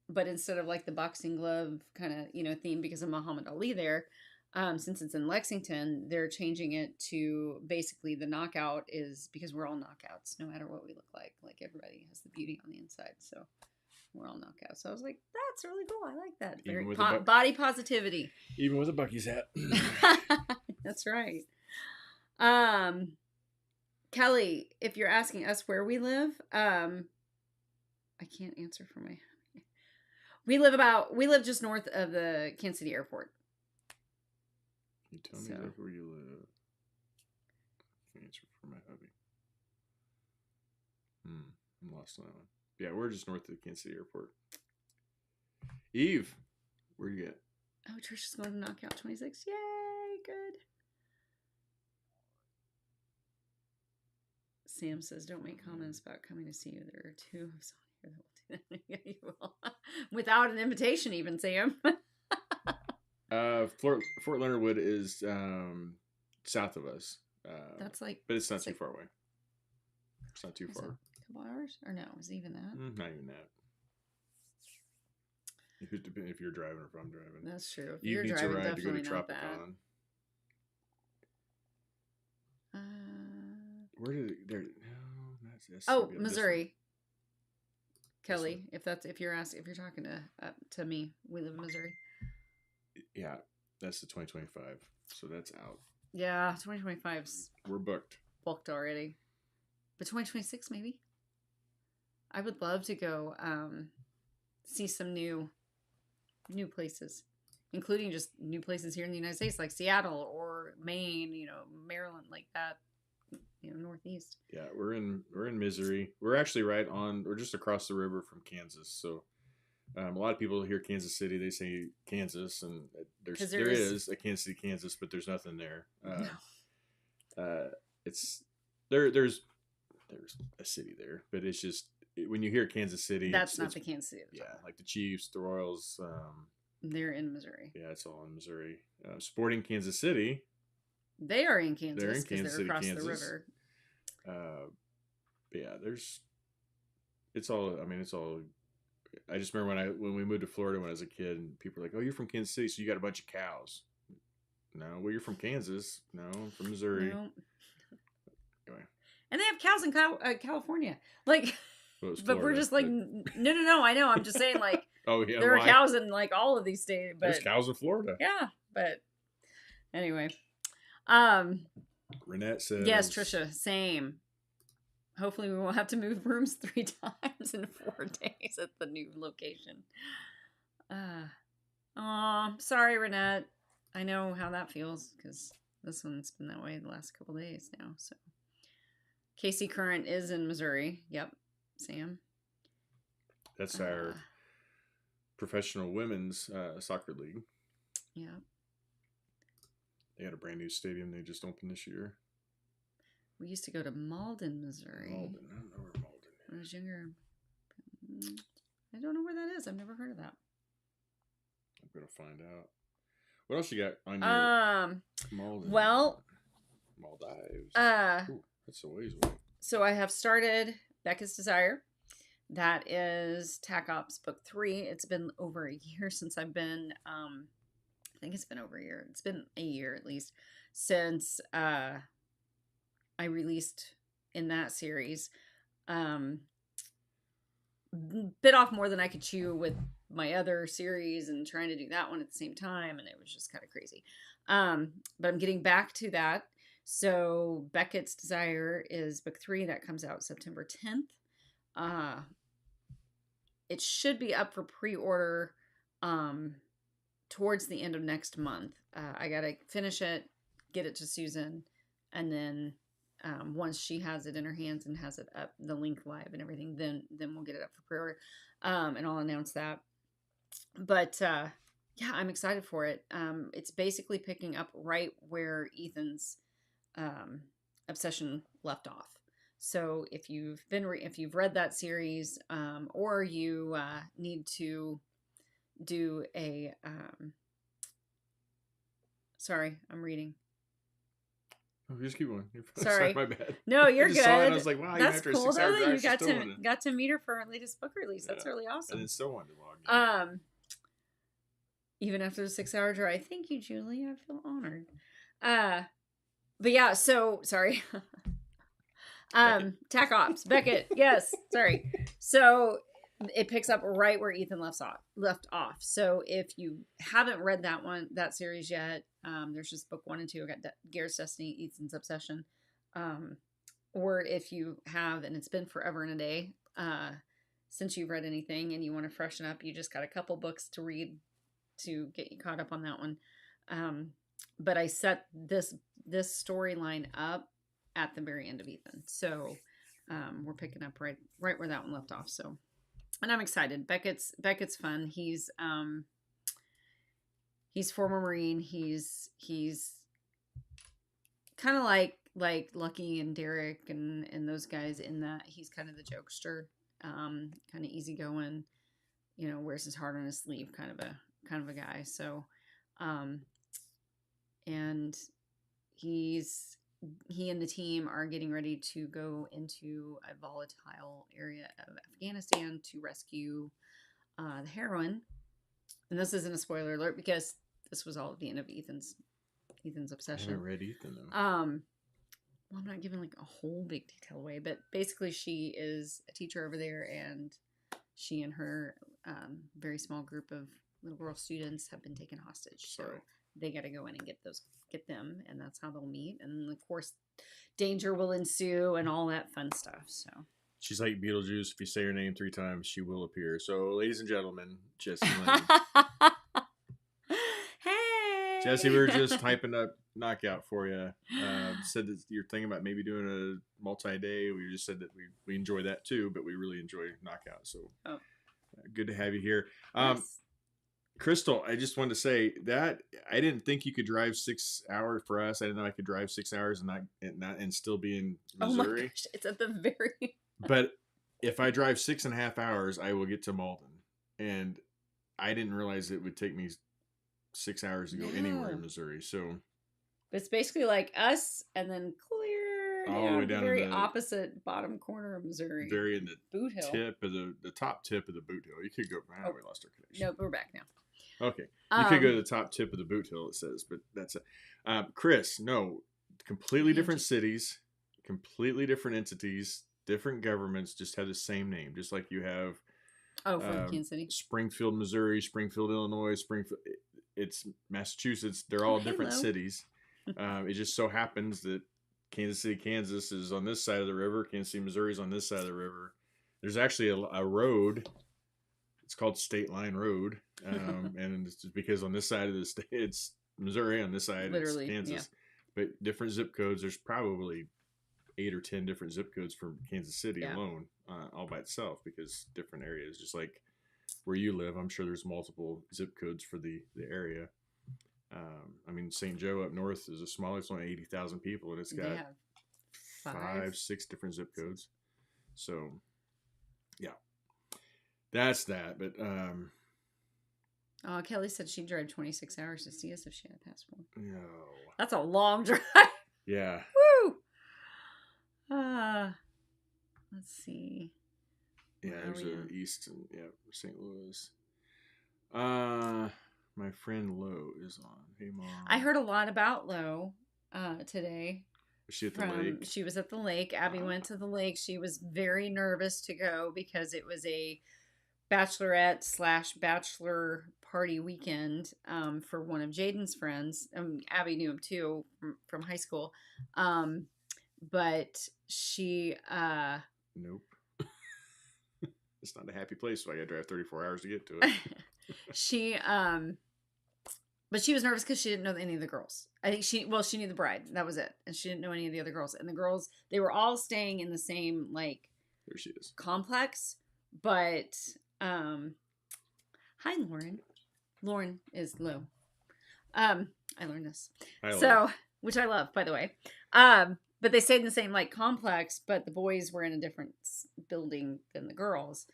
but instead of like the boxing glove kind of, theme because of Muhammad Ali there, since it's in Lexington, they're changing it to basically the Knockout is because we're all knockouts, no matter what we look like. Like everybody has the beauty on the inside. So we're all knockouts. So I was like, that's really cool. I like that. Even Very with a body positivity. Even with a Bucky's hat. That's right. Kelly, if you're asking us where we live, I can't answer for my. We live just north of the Kansas City airport. You tell me exactly where you live. I can't answer for my hubby. I'm lost on that one. Yeah, we're just north of the Kansas City airport. Eve, where you at? Oh, Trisha's going to knock out 26. Yay, good. Sam says, don't make comments about coming to see you. There are two of us on here that will do that. Yeah, you will. Without an invitation even, Sam. Fort Leonard Wood is south of us. That's like... But it's not too like, far away. It's not too far. A couple hours? Or no, is it even that? Not even that. It could depend if you're driving or if I'm driving. That's true. If You you're need driving, to ride to go to definitely not that. Tropicon. Where did it? There? No, that's oh, Missouri. Kelly, if you're talking to me, we live in Missouri. Yeah, that's the 2025. So that's out. Yeah, 2025's We're booked already. But 2026 maybe. I would love to go see some new places, including just new places here in the United States, like Seattle or Maine, Maryland, like that, Northeast. Yeah, we're in Missouri. We're actually we're just across the river from Kansas. So a lot of people hear Kansas City, they say Kansas, and there is a Kansas City, Kansas, but there's nothing there. It's there's a city there, but it's just when you hear Kansas City, that's not the Kansas City. Yeah, like the Chiefs, the Royals. They're in Missouri. Yeah, it's all in Missouri. Sporting Kansas City. They are in Kansas. They're in Kansas City, across Kansas. the river. But yeah, it's all. I just remember when we moved to Florida when I was a kid, and people were like, "Oh, you're from Kansas City, so you got a bunch of cows." No, well, you're from Kansas. No, I'm from Missouri. No. Anyway. And they have cows in California, like. Well, but we're just like, no. I know. I'm just saying, like, oh yeah, there are cows in like all of these states. But there's cows in Florida. Yeah, but anyway. Renette says, yes, Trisha, same. Hopefully, we won't have to move rooms 3 times in 4 days at the new location. Sorry, Renette. I know how that feels because this one's been that way the last couple days now. So, Casey Current is in Missouri. Yep. Sam. That's our professional women's soccer league. Yeah. They had a brand new stadium they just opened this year. We used to go to Malden, Missouri. Malden. I don't know where Malden is. When I was younger. I don't know where that is. I've never heard of that. I'm going to find out. What else you got on your Malden? Well, Maldives. Ooh, that's a ways away. So I have started Becca's Desire. That is Tac Ops Book 3. It's been over a year since I've been, I think it's been over a year. It's been a year at least since I released in that series. Bit off more than I could chew with my other series and trying to do that one at the same time. And it was just kind of crazy. But I'm getting back to that. So Beckett's Desire is book 3 that comes out September 10th. It should be up for pre-order towards the end of next month. I gotta finish it, get it to Susan, and then once she has it in her hands and has it up, the link live and everything, then we'll get it up for pre-order, and I'll announce that. But yeah, I'm excited for it. It's basically picking up right where Ethan's obsession left off. So if you've read that series, or you need to do a sorry, I'm reading. Oh, just keep going. Sorry, my bad. No, you're good. Saw it, I was like, wow, that's after cool. a 6 hour Though, drive, you got to meet her for her latest book release. That's really awesome. And then still wanted to log in. Even after the 6 hour drive. Thank you, Julie. I feel honored. But yeah, so sorry. Tac Ops, Beckett. Yes, sorry. So it picks up right where Ethan left off. So if you haven't read that series yet, there's just book 1 and 2. I got Garrett's Destiny, Ethan's Obsession. Or if you have, and it's been forever and a day since you've read anything and you want to freshen up, you just got a couple books to read to get you caught up on that one. But I set this storyline up at the very end of Ethan. So we're picking up right where that one left off. So, and I'm excited. Beckett's fun. He's former Marine. He's kind of like Lucky and Derek and those guys in that he's kind of the jokester, kind of easygoing, wears his heart on his sleeve kind of a guy. So, and he and the team are getting ready to go into a volatile area of Afghanistan to rescue the heroine. And this isn't a spoiler alert because this was all at the end of Ethan's Obsession. I haven't read Ethan though. Well, I'm not giving like a whole big detail away, but basically she is a teacher over there, and she and her very small group of little girl students have been taken hostage. So they got to go in and get them, and that's how they'll meet. And of course, danger will ensue and all that fun stuff. So she's like Beetlejuice. If you say her name 3 times, she will appear. So, ladies and gentlemen, Jesse Lane. Hey, Jesse, we were just typing up Knockout for you. Said that you're thinking about maybe doing a multi-day. We just said that we enjoy that too, but we really enjoy Knockout. So good to have you here. Yes. Crystal, I just wanted to say that I didn't think you could drive 6 hours for us. I didn't know I could drive 6 hours and still be in Missouri. Oh my gosh, it's at the very. But if I drive 6.5 hours, I will get to Malden, and I didn't realize it would take me 6 hours to go anywhere in Missouri. So it's basically like us, and then clear all the way down the very to the opposite bottom corner of Missouri. Very in the Boot Hill. tip of the top tip of the Boot Hill. You could go. We lost our connection. Nope, we're back now. Okay, you could go to the top tip of the Boot Hill. It says, but that's it. Chris, no, completely different cities, completely different entities, different governments. Just have the same name, just like you have. Oh, from Kansas City, Springfield, Missouri, Springfield, Illinois, Springfield. It's Massachusetts. They're all different cities. It just so happens that Kansas City, Kansas is on this side of the river. Kansas City, Missouri is on this side of the river. There's actually a road. It's called State Line Road. And it's because on this side of the state, it's Missouri. On this side, literally, it's Kansas. Yeah. But different zip codes. There's probably 8 or 10 different zip codes for Kansas City alone, all by itself, because different areas, just like where you live, I'm sure there's multiple zip codes for the area. I mean, St. Joe up north is a smaller, it's only 80,000 people, and it's got 5-6 different zip codes. So, yeah, that's that. But Kelly said she'd drive 26 hours to see us if she had a passport. No, that's a long drive. Yeah. Woo. Let's see. Yeah, there's east and St. Louis. My friend Lo is on. Hey, Mom. I heard a lot about Lo today. Was she at the lake? She was at the lake. Abby went to the lake. She was very nervous to go because it was a bachelorette/bachelor party weekend for one of Jaden's friends. Abby knew him too from high school. But she... Nope. It's not a happy place, so I got to drive 34 hours to get to it. But she was nervous because she didn't know any of the girls. I think she knew the bride. That was it. And she didn't know any of the other girls. And the girls, they were all staying in the same, there she is, complex. But, hi, Lauren. Lauren is Lo. I learned this. Which I love, by the way. But they stayed in the same, complex, but the boys were in a different building than the girls.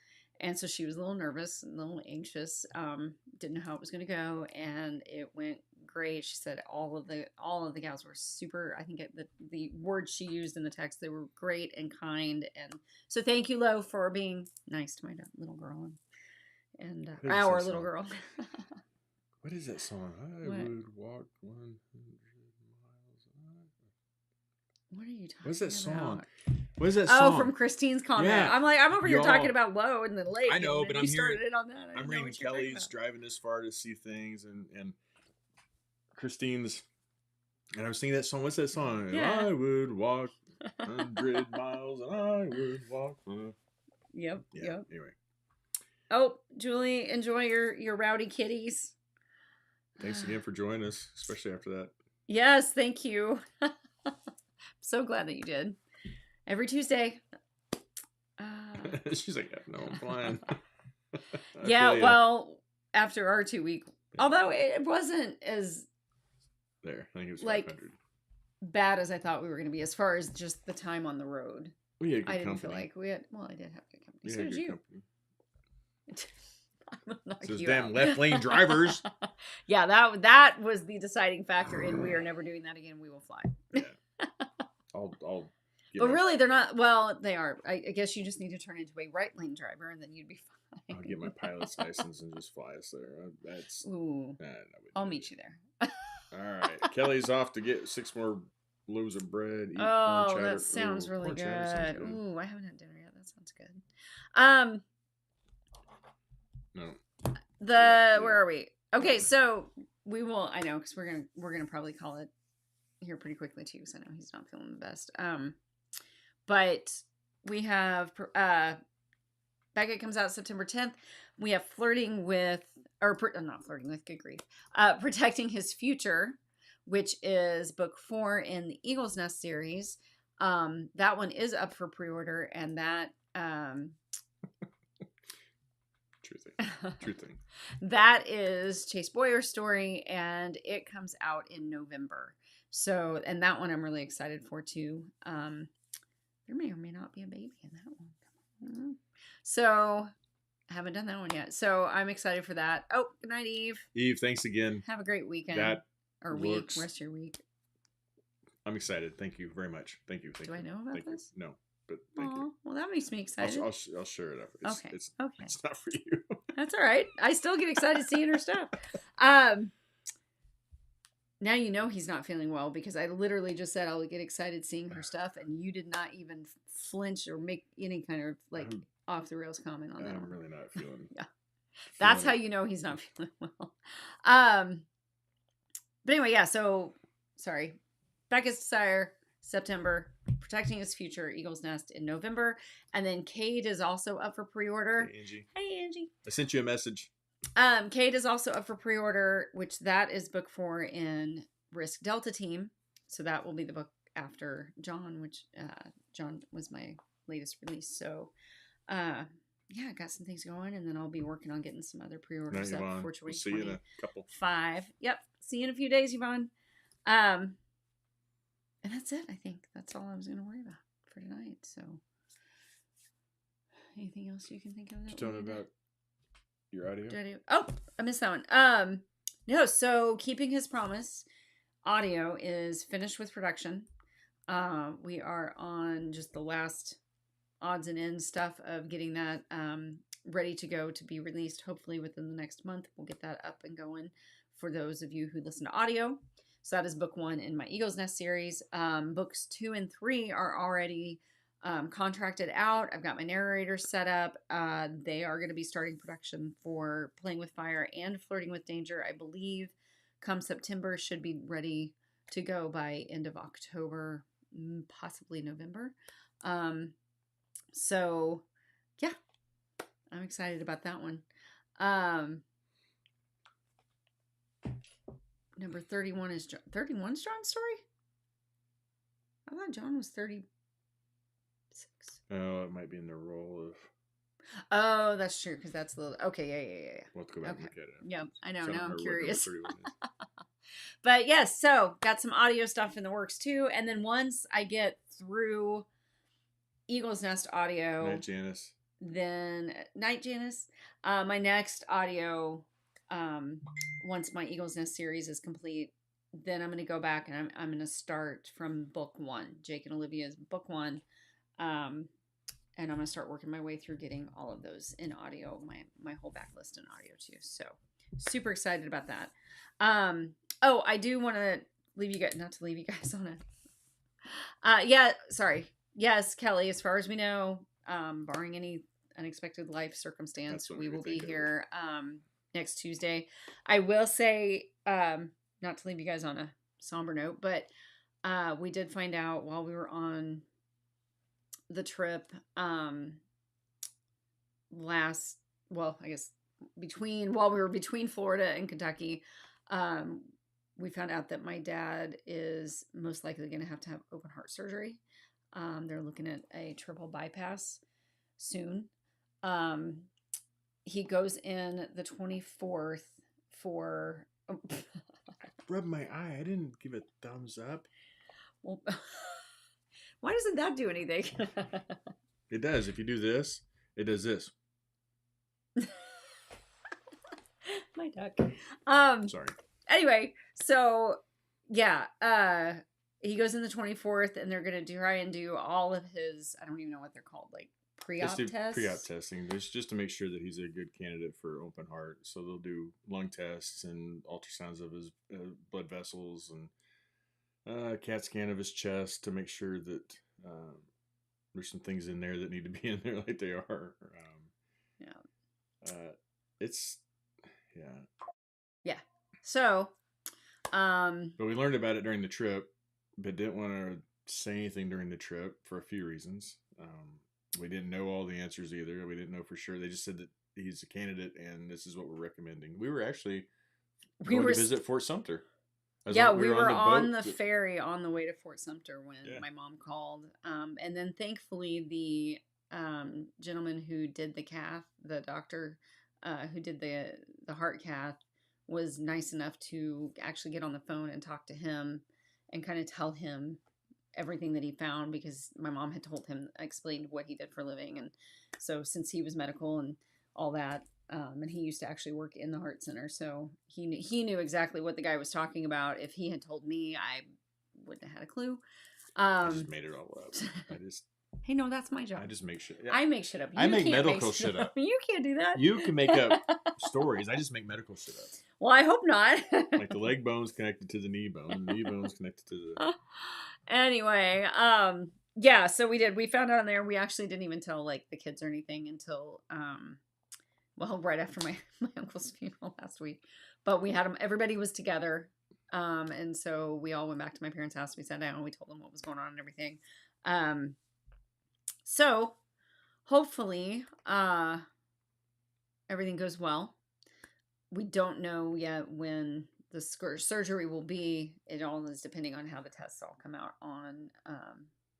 And so she was a little nervous, a little anxious, didn't know how it was going to go, and it went great. She said all of the gals were super. I think the words she used in the text, they were great and kind, and so thank you, Lo, for being nice to my little girl and our little girl. What is that song? I would walk 100 miles. What are you talking about? What's that song? What is that song? Oh, from Christine's comment. Yeah. I'm over here Y'all- talking about low and the lake. I know, and but then I'm you started hearing- it on that. I didn't I'm know reading what you were talking Kelly's about. driving this far to see things, and Christine's, and I was singing that song. What's that song? Yeah. I would walk 100 miles, and I would walk. Yep. Yeah. Yep. Anyway, Oh, Julie, enjoy your rowdy kitties. thanks again for joining us, especially after that. Yes, thank you. So glad that you did. Every Tuesday. She's like, no, I'm flying. I Yeah, feel ya. well, after our 2 week, although it wasn't as There, I think it was like, 500. bad as I thought we were going to be as far as just the time on the road. We had good I didn't company. feel like we had. Well, I did have good company. We So had did good you. company. I'm gonna knock Those you damn out. left lane drivers. Yeah, that was the deciding factor in we are never doing that again. We will fly. Yeah. I'll get But my, really, they're not. Well, they are. I guess you just need to turn into a right lane driver, and then you'd be fine. I'll get my pilot's license and just fly us there. That's Ooh, nah, I wouldn't I'll do meet it. you there. All right, Kelly's off to get 6 more loaves of bread. Eat corn Oh, chowder. that sounds Ooh, really corn chowder sounds good. good. Ooh, I haven't had dinner yet. That sounds good. No, The where are we? Okay, so we will. I know because we're gonna probably call it here pretty quickly too. Because I know he's not feeling the best. But we have Becca comes out September 10th. We have flirting with not flirting with. Good grief. Protecting his future, which is book 4 in the Eagle's Nest series. That one is up for pre-order, and that true thing. that is Chase Boyer's story, and it comes out in November. So, and that one I'm really excited for too. There may or may not be a baby in that one. So, I haven't done that one yet. So, I'm excited for that. Oh, good night, Eve. Eve, thanks again. Have a great weekend. That or looks- week. Rest of your week. I'm excited. Thank you very much. Thank you. Do I know about this? No, but thank Aw, you. well, that makes me excited. I'll share it up. Okay. It's Okay. not for you. That's all right. I still get excited seeing her stuff. Now you know he's not feeling well because I literally just said I'll get excited seeing her stuff, and you did not even flinch or make any kind of like off the rails comment on that. I'm one. really not feeling. Yeah. That's how feeling it. you know he's not feeling well. But anyway, yeah. So sorry, Becca's Desire, September, Protecting His Future, Eagle's Nest in November, and then Cade is also up for pre-order. Hey, Angie. Hey, Angie. I sent you a message. Cade is also up for pre-order, which that is book 4 in Risk Delta Team. So that will be the book after John, which John was my latest release. So yeah, I got some things going, and then I'll be working on getting some other pre-orders up before We'll see you in a couple. 5. Yep. See you in a few days, Yvonne. And that's it. I think that's all I was going to worry about for tonight. So anything else you can think of? Just tell me about your audio. Oh, I missed that one. No, so Keeping His Promise audio is finished with production. We are on just the last odds and ends stuff of getting that ready to go to be released. Hopefully within the next month, we'll get that up and going for those of you who listen to audio. So that is book 1 in my Eagle's Nest series. Books 2 and 3 are already contracted out. I've got my narrators set up. They are going to be starting production for Playing with Fire and Flirting with Danger. I believe come September should be ready to go by end of October, possibly November. So yeah, I'm excited about that one. Number 31 is 31's John's story? I thought John was 36. Oh, it might be in the role of. Oh, that's true, because that's the okay. Yeah. We'll have to go back and Okay. look at it. Yeah, I know. So Now don't I'm know what curious. number 31 is. But yes, so got some audio stuff in the works too. And then once I get through Eagle's Nest audio, Night, Janice. then Night Janice, my next audio, once my Eagle's Nest series is complete, then I'm going to go back and I'm going to start from book 1, Jake and Olivia's book 1. And I'm going to start working my way through getting all of those in audio, my whole backlist in audio too. So super excited about that. Oh, I do want to leave you guys, not to leave you guys on Yeah, sorry. Yes, Kelly, as far as we know, barring any unexpected life circumstance, That's what we made me will be think of it. here next Tuesday. I will say, not to leave you guys on a somber note, but we did find out while we were on the trip last, well, I guess while we were between Florida and Kentucky, um, we found out that my dad is most likely going to have open heart surgery. They're looking at a triple bypass soon. Um, he goes in the 24th for. Rub my eye. I didn't give a thumbs up. Well, why doesn't that do anything? It does. If you do this, it does this. My duck. Sorry. Anyway, so yeah, he goes in the 24th, and they're gonna try and do all of his. I don't even know what they're called, like pre-op tests. Pre-op testing. There's just to make sure that he's a good candidate for open heart. So they'll do lung tests and ultrasounds of his blood vessels and CAT scan of his chest to make sure that there's some things in there that need to be in there like they are. It's yeah. So, but we learned about it during the trip, but didn't want to say anything during the trip for a few reasons. We didn't know all the answers either. We didn't know for sure. They just said that he's a candidate, and this is what we're recommending. We were actually going to visit Fort Sumter. We were on the ferry on the way to Fort Sumter when my mom called. And then thankfully the gentleman who did the cath, the doctor who did the heart cath, was nice enough to actually get on the phone and talk to him and kind of tell him everything that he found, because my mom had told him, explained what he did for a living. And so since he was medical and all that, and he used to actually work in the heart center, so he knew exactly what the guy was talking about. If he had told me, I wouldn't have had a clue. I just made it all up. Hey, no, that's my job. I just make shit. Yeah. I make shit up. I make medical shit up. You can't do that. You can make up stories. I just make medical shit up. Well, I hope not. Like the leg bone's connected to the knee bone. The knee bone's connected to the. Anyway, yeah. So we did. We found out on there. We actually didn't even tell like the kids or anything until well, right after my uncle's funeral last week. But we had them. Everybody was together, and so we all went back to my parents' house. We sat down and we told them what was going on and everything. So hopefully, everything goes well. We don't know yet when the surgery will be. It all is depending on how the tests all come out on,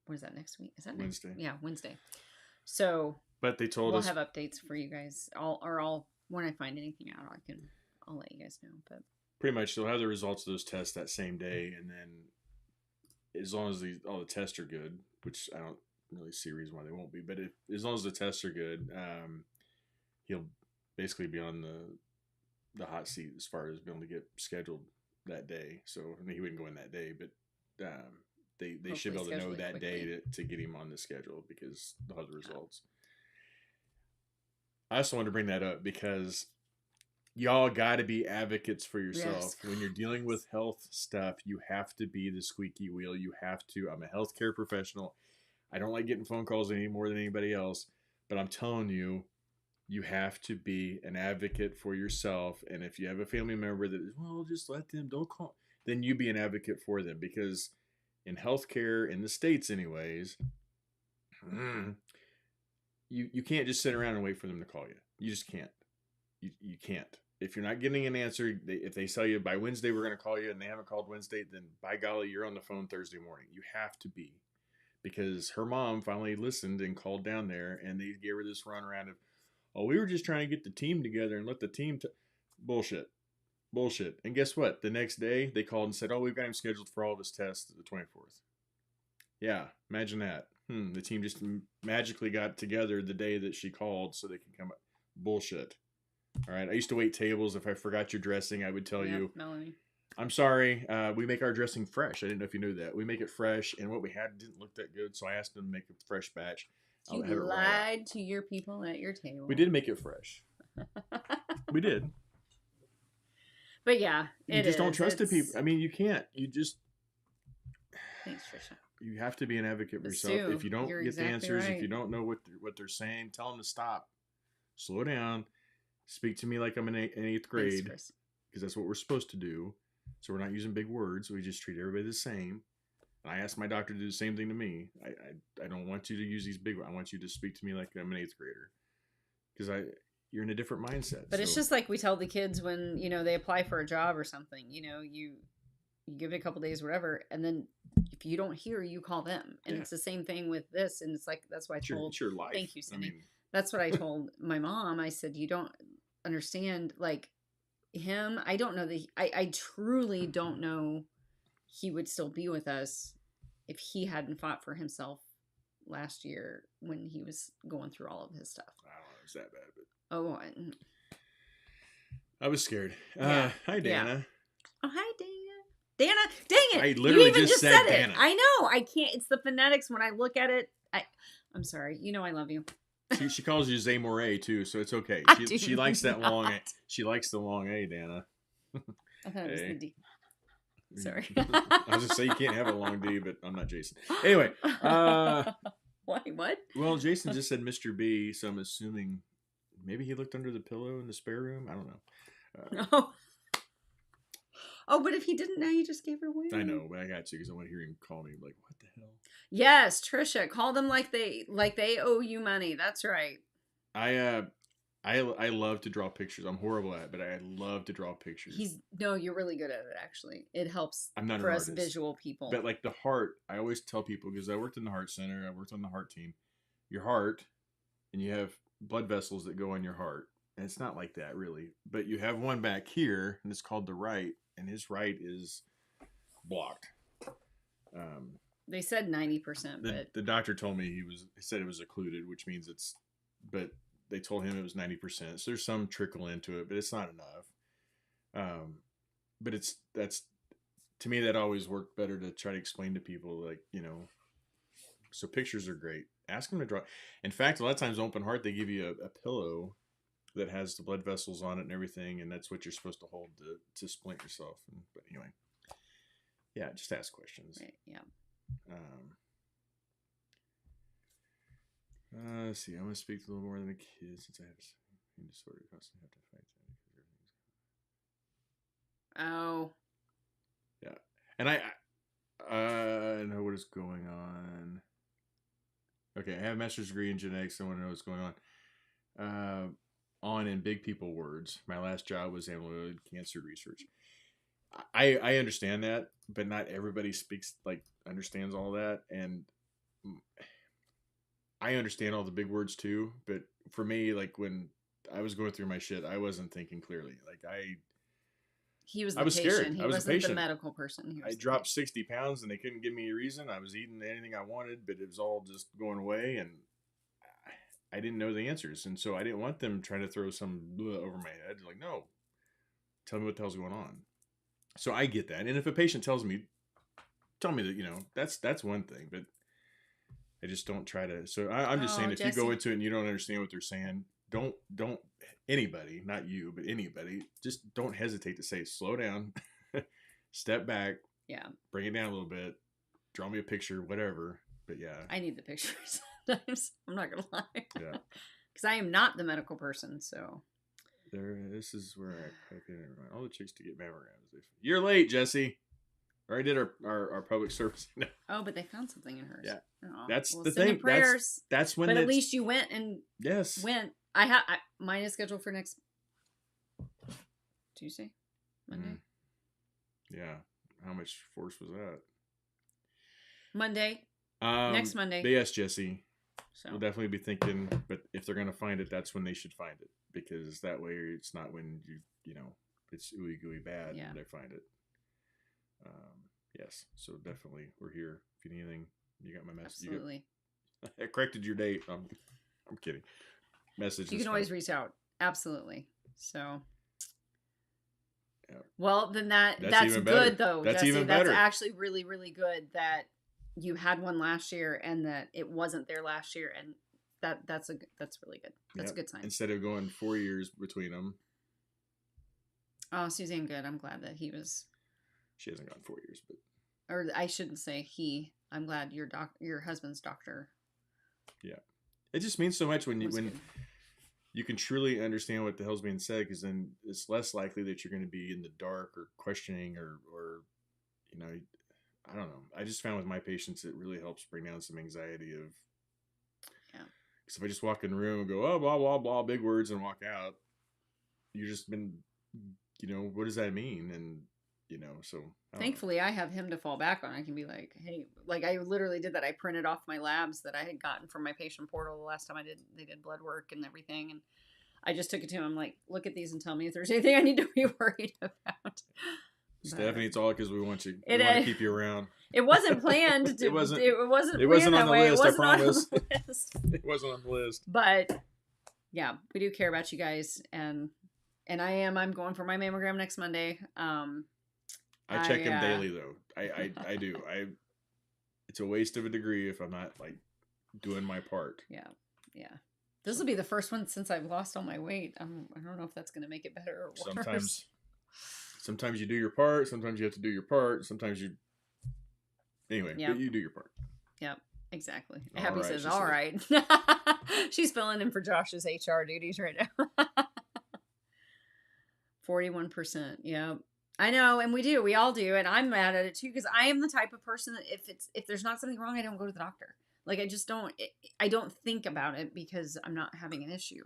what is that, next week? Is that Wednesday? Yeah, Wednesday. So, but they told us we'll have updates for you guys. I'll when I find anything out, I'll let you guys know. But pretty much they'll have the results of those tests that same day, and then as long as all the tests are good, which I don't really see a reason why they won't be, but as long as the tests are good, he'll basically be on the hot seat as far as being able to get scheduled that day. So I mean, he wouldn't go in that day, but they should be able to know that quickly day to get him on the schedule, because they'll have the results. I also wanted to bring that up because y'all got to be advocates for yourself. Yes. When you're dealing with health stuff, you have to be the squeaky wheel. You have to. I'm a healthcare professional. I don't like getting phone calls any more than anybody else, but I'm telling you, you have to be an advocate for yourself. And if you have a family member that is, well, just let them, don't call, then you be an advocate for them. Because in healthcare, in the States anyways, you can't just sit around and wait for them to call you. You just can't. You can't. If you're not getting an answer, if they tell you by Wednesday we're going to call you and they haven't called Wednesday, then by golly, you're on the phone Thursday morning. You have to be. Because her mom finally listened and called down there, and they gave her this runaround of, oh, we were just trying to get the team together and let the team bullshit. And guess what? The next day they called and said, oh, we've got him scheduled for all of his tests the 24th. Yeah, imagine that. The team just magically got together the day that she called so they could come up. Bullshit. All right. I used to wait tables. If I forgot your dressing, I would tell you, Melanie, I'm sorry. We make our dressing fresh. I didn't know if you knew that. We make it fresh, and what we had didn't look that good, so I asked them to make a fresh batch. You lied to your people at your table. We did make it fresh. We did. But yeah, you just don't trust the people. I mean, you can't. You just. Thanks, Trisha. you have to be an advocate for The yourself. Sue, If you don't you're get the exactly answers, if right. you don't know what they're saying, tell them to stop. Slow down. Speak to me like I'm in eighth Thanks, grade, Chris. because that's what we're supposed to do. So we're not using big words. We just treat everybody the same. And I asked my doctor to do the same thing to me. I don't want you to use these big words. I want you to speak to me like I'm an eighth grader, because you're in a different mindset. But it's just like we tell the kids when, you know, they apply for a job or something, you know, you give it a couple days, whatever, and then if you don't hear, you call them. And Yeah. it's the same thing with this. And it's like, that's why I told, it's your life. thank you, Cindy. I mean, that's what I told my mom. I said, you don't understand, like him. I don't know that I truly don't know he would still be with us if he hadn't fought for himself last year when he was going through all of his stuff. I don't know if it's that bad, but Oh, I was scared. Yeah. Hi, Dana. Yeah. Oh, hi, Dana. Dana, dang it! I literally you even just said Dana. it. I know. I can't. It's the phonetics when I look at it. I'm sorry. You know I love you. She calls you Zamore too, so it's okay. I do She likes that long. not. She likes the long A, Dana. I thought it was Hey. the D. Sorry. I was gonna say you can't have a long D, but I'm not Jason. Anyway, What? well, Jason just said Mr. B, so I'm assuming maybe he looked under the pillow in the spare room. I don't know. No. Oh, but if he didn't, now you just gave her away. I know, but I got you because I want to hear him call me like, "What the hell?" Yes, Trisha, call them like they owe you money. That's right. I love to draw pictures. I'm horrible at it, but I love to draw pictures. You're really good at it. Actually, it helps I'm not for an us artist, visual people. but like the heart, I always tell people, because I worked in the heart center, I worked on the heart team. Your heart, and you have blood vessels that go on your heart, and it's not like that really. But you have one back here, and it's called the right, and his right is blocked. They said 90%, but The doctor told me he said it was occluded, which means but they told him it was 90%. So there's some trickle into it, but it's not enough. But that's to me, that always worked better to try to explain to people, like, you know, so pictures are great. Ask them to draw. In fact, a lot of times open heart, they give you a pillow that has the blood vessels on it and everything, and that's what you're supposed to hold to splint yourself. But anyway, yeah, just ask questions. right, yeah. Let's see. I'm gonna speak a little more than a kid since I have a disorder. Constantly have to fight that. Oh, Yeah, and I know what is going on. Okay, I have a master's degree in genetics. I want to know what's going on. On in big people words, my last job was amyloid cancer research. I understand that, but not everybody understands all that, and I understand all the big words too. But for me, like when I was going through my shit, I wasn't thinking clearly. Like he was I the was patient. scared. He I was a wasn't the patient. medical person. He I was the dropped patient. 60 pounds and they couldn't give me a reason. I was eating anything I wanted, but it was all just going away, and I didn't know the answers. And so I didn't want them trying to throw some blah over my head. Like, no, tell me what the hell's going on. So I get that. And if a patient tells me, tell me that, you know, that's one thing, but I just don't try to. So I'm just saying, if you go Jesse. into it and you don't understand what they're saying, don't anybody, not you, but anybody, just don't hesitate to say, slow down, step back, Yeah, bring it down a little bit, draw me a picture, whatever. But yeah, I need the pictures sometimes. I'm not gonna lie. yeah. Because I am not the medical person. So This is where I never mind. All the chicks to get mammograms. You're late, Jesse. Already did our public service. oh, but they found something in hers. Yeah. Oh, That's well, the send me thing. Prayers. That's when. But at least you went and yes. went. Mine is scheduled for next Tuesday, Monday. Yeah. How much force was that? Monday. Next Monday. But yes, Jesse. So We'll definitely be thinking, but if they're gonna find it, that's when they should find it, because that way it's not when you know it's ooey gooey bad Yeah. when they find it. Yes. So definitely, we're here. If you need anything, you got my message. absolutely. I corrected your date. I'm kidding. Message. You is can always fine. reach out. Absolutely. So Yeah. well, then that's even better. good though. That's Jesse. even better. That's actually really, really good that you had one last year and that it wasn't there last year, and that's really good. That's Yep. a good sign. Instead of going 4 years between them, Oh, Suzanne, good. I'm glad that he was. she hasn't gone 4 years, but or I shouldn't say he. I'm glad your husband's doctor. Yeah, it just means so much when was when good. you can truly understand what the hell's being said, because then it's less likely that you're going to be in the dark or questioning or you know, I don't know. I just found with my patients it really helps bring down some anxiety of. Yeah. Because if I just walk in the room and go, oh, blah blah blah, big words, and walk out, you just been, you know, what does that mean? And you know, so I don't know. Thankfully, I have him to fall back on. I can be like, hey, like I literally did that. I printed off my labs that I had gotten from my patient portal the last time they did blood work and everything. And I just took it to him. I'm like, look at these and tell me if there's anything I need to be worried about. Stephanie, it's all because we want you. It We want to is. keep you around. It wasn't planned. It wasn't- It wasn't. it wasn't planned on that the way. list, It I wasn't on promise. the list. It wasn't on the list. But yeah, we do care about you guys, and I'm going for my mammogram next Monday. I check him daily though. I do. It's a waste of a degree if I'm not like doing my part. Yeah. This will be the first one since I've lost all my weight. I don't know if that's going to make it better or worse. Sometimes you do your part. Sometimes you have to do your part. Sometimes you. Anyway, Yep. But you do your part. Yep, exactly. All Happy right, says, she "All says. right." She's filling in for Josh's HR duties right now. 41%. Yeah. I know, and we all do, and I'm mad at it too because I am the type of person that if there's not something wrong, I don't go to the doctor. Like I just don't. I don't think about it because I'm not having an issue,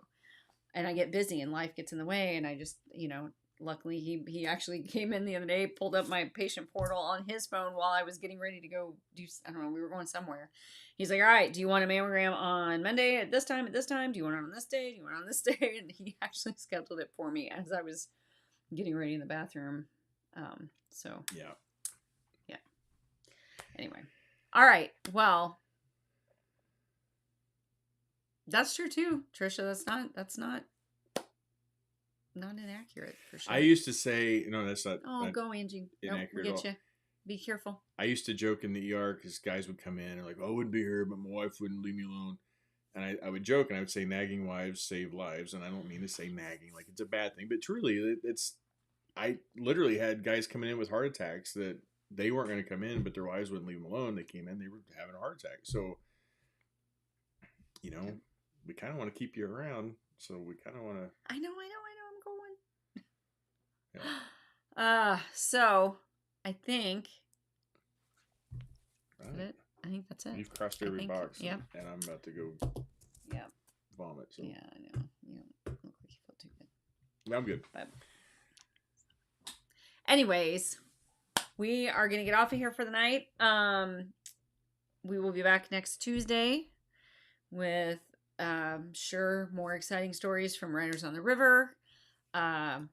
and I get busy and life gets in the way, and I just Luckily, he actually came in the other day, pulled up my patient portal on his phone while I was getting ready to go do. I don't know. We were going somewhere. He's like, "All right, do you want a mammogram on Monday at this time? At this time? Do you want it on this day? Do you want it on this day?" And he actually scheduled it for me as I was getting ready in the bathroom. So Yeah. Anyway, all right. Well, that's true too, Trisha. That's not inaccurate for sure. I used to say no. That's not. Oh, not go Angie. Nope, inaccurate we at get all. you. Be careful. I used to joke in the ER because guys would come in and like, "Oh, I wouldn't be here, but my wife wouldn't leave me alone." And I would joke and I would say, "Nagging wives save lives," and I don't mean to say nagging like it's a bad thing, but truly, it's. I literally had guys coming in with heart attacks that they weren't going to come in, but their wives wouldn't leave them alone. They came in, they were having a heart attack. So, we kind of want to keep you around. So we kind of want to. I know. I'm going. Yeah. So I think. Right. That it? I think that's it. You've crossed every box. Yep. And I'm about to go Yeah. vomit. So Yeah, I know. You don't look like you feel too good. I'm good. But anyways, we are gonna get off of here for the night. We will be back next Tuesday with sure more exciting stories from Riders on the River. And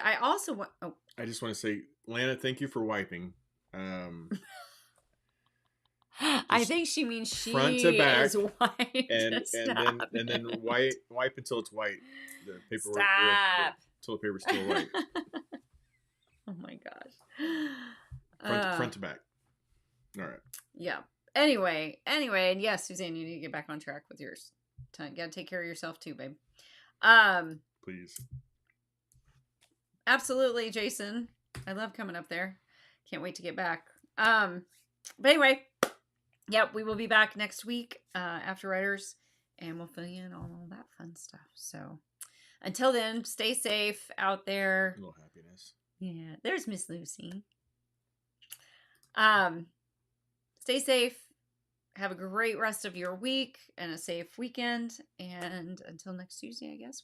I also want I just want to say, Lana, thank you for wiping. I think she means she front to back, is white. and then wipe until it's white. The paperwork Stop. until the paper's still white. Oh my gosh. Front to back. All right. Yeah. Anyway, and yes, Suzanne, you need to get back on track with yours. Gotta take care of yourself too, babe. Please. Absolutely, Jason. I love coming up there. Can't wait to get back. But anyway, yep, we will be back next week after Riders, and we'll fill you in on all that fun stuff. So until then, stay safe out there. A little happiness. Yeah, there's Miss Lucy. Stay safe. Have a great rest of your week and a safe weekend. And until next Tuesday, I guess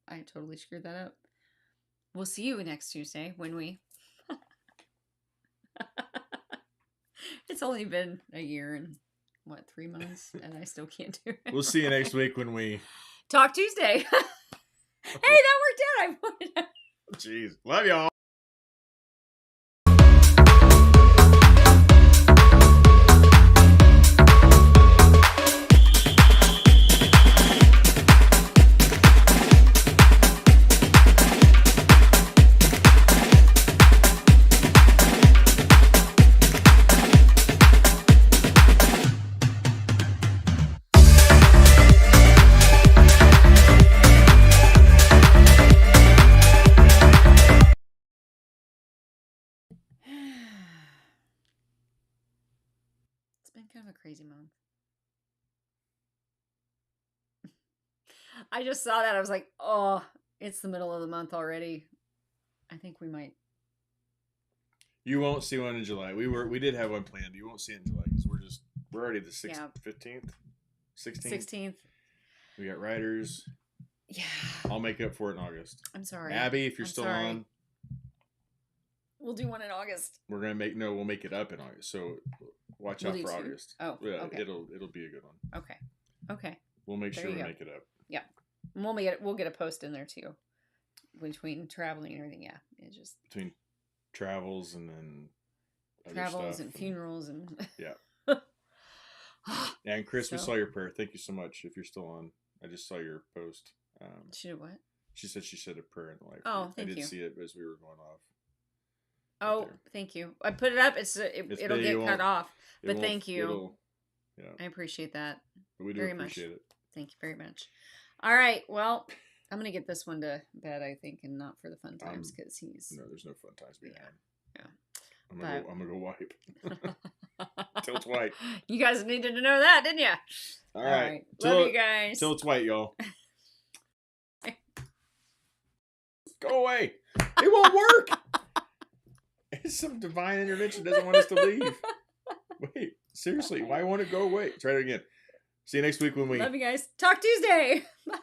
I totally screwed that up. We'll see you next Tuesday when we. It's only been a year and 3 months, and I still can't do it. We'll see you next week when we Talk Tuesday. Hey, that worked out. I wanted. Jeez. Love y'all. kind of a crazy month. I just saw that. I was like, oh, it's the middle of the month already. I think we might. You won't see one in July. We did have one planned. You won't see it in July because we're already the 15th, 16th. 16th. We got writers. Yeah. I'll make up for it in August. I'm sorry. Abby, if you're still on. We'll do one in August. We'll make it up in August. So watch out for August. Oh, yeah, okay. It'll be a good one. Okay. We'll make There sure you we go. make it up. Yeah. We'll get a post in there too. Between traveling and everything, yeah. It's just between travels and then other travels stuff and funerals and yeah. And Chris, we So- saw your prayer. Thank you so much. If you're still on, I just saw your post. She did what? She said a prayer in the life. Oh, thank I did you. see it as we were going off. Oh, there. thank you. I put it up. It'll big, get cut off. It But won't- thank you. Yeah, I appreciate that. but we do very much. appreciate it. Thank you very much. All right. Well, I'm gonna get this one to bed, I think, and not for the fun times because he's. No, there's no fun times being had. Yeah. I'm gonna go wipe till it's white. You guys needed to know that, didn't you? All right. Love you guys. Till it's white, y'all. Go away. It won't work. It's some divine intervention doesn't want us to leave. Wait, seriously, why won't it go away? Try it again. See you next week when we. Love you guys. Talk Tuesday. Bye.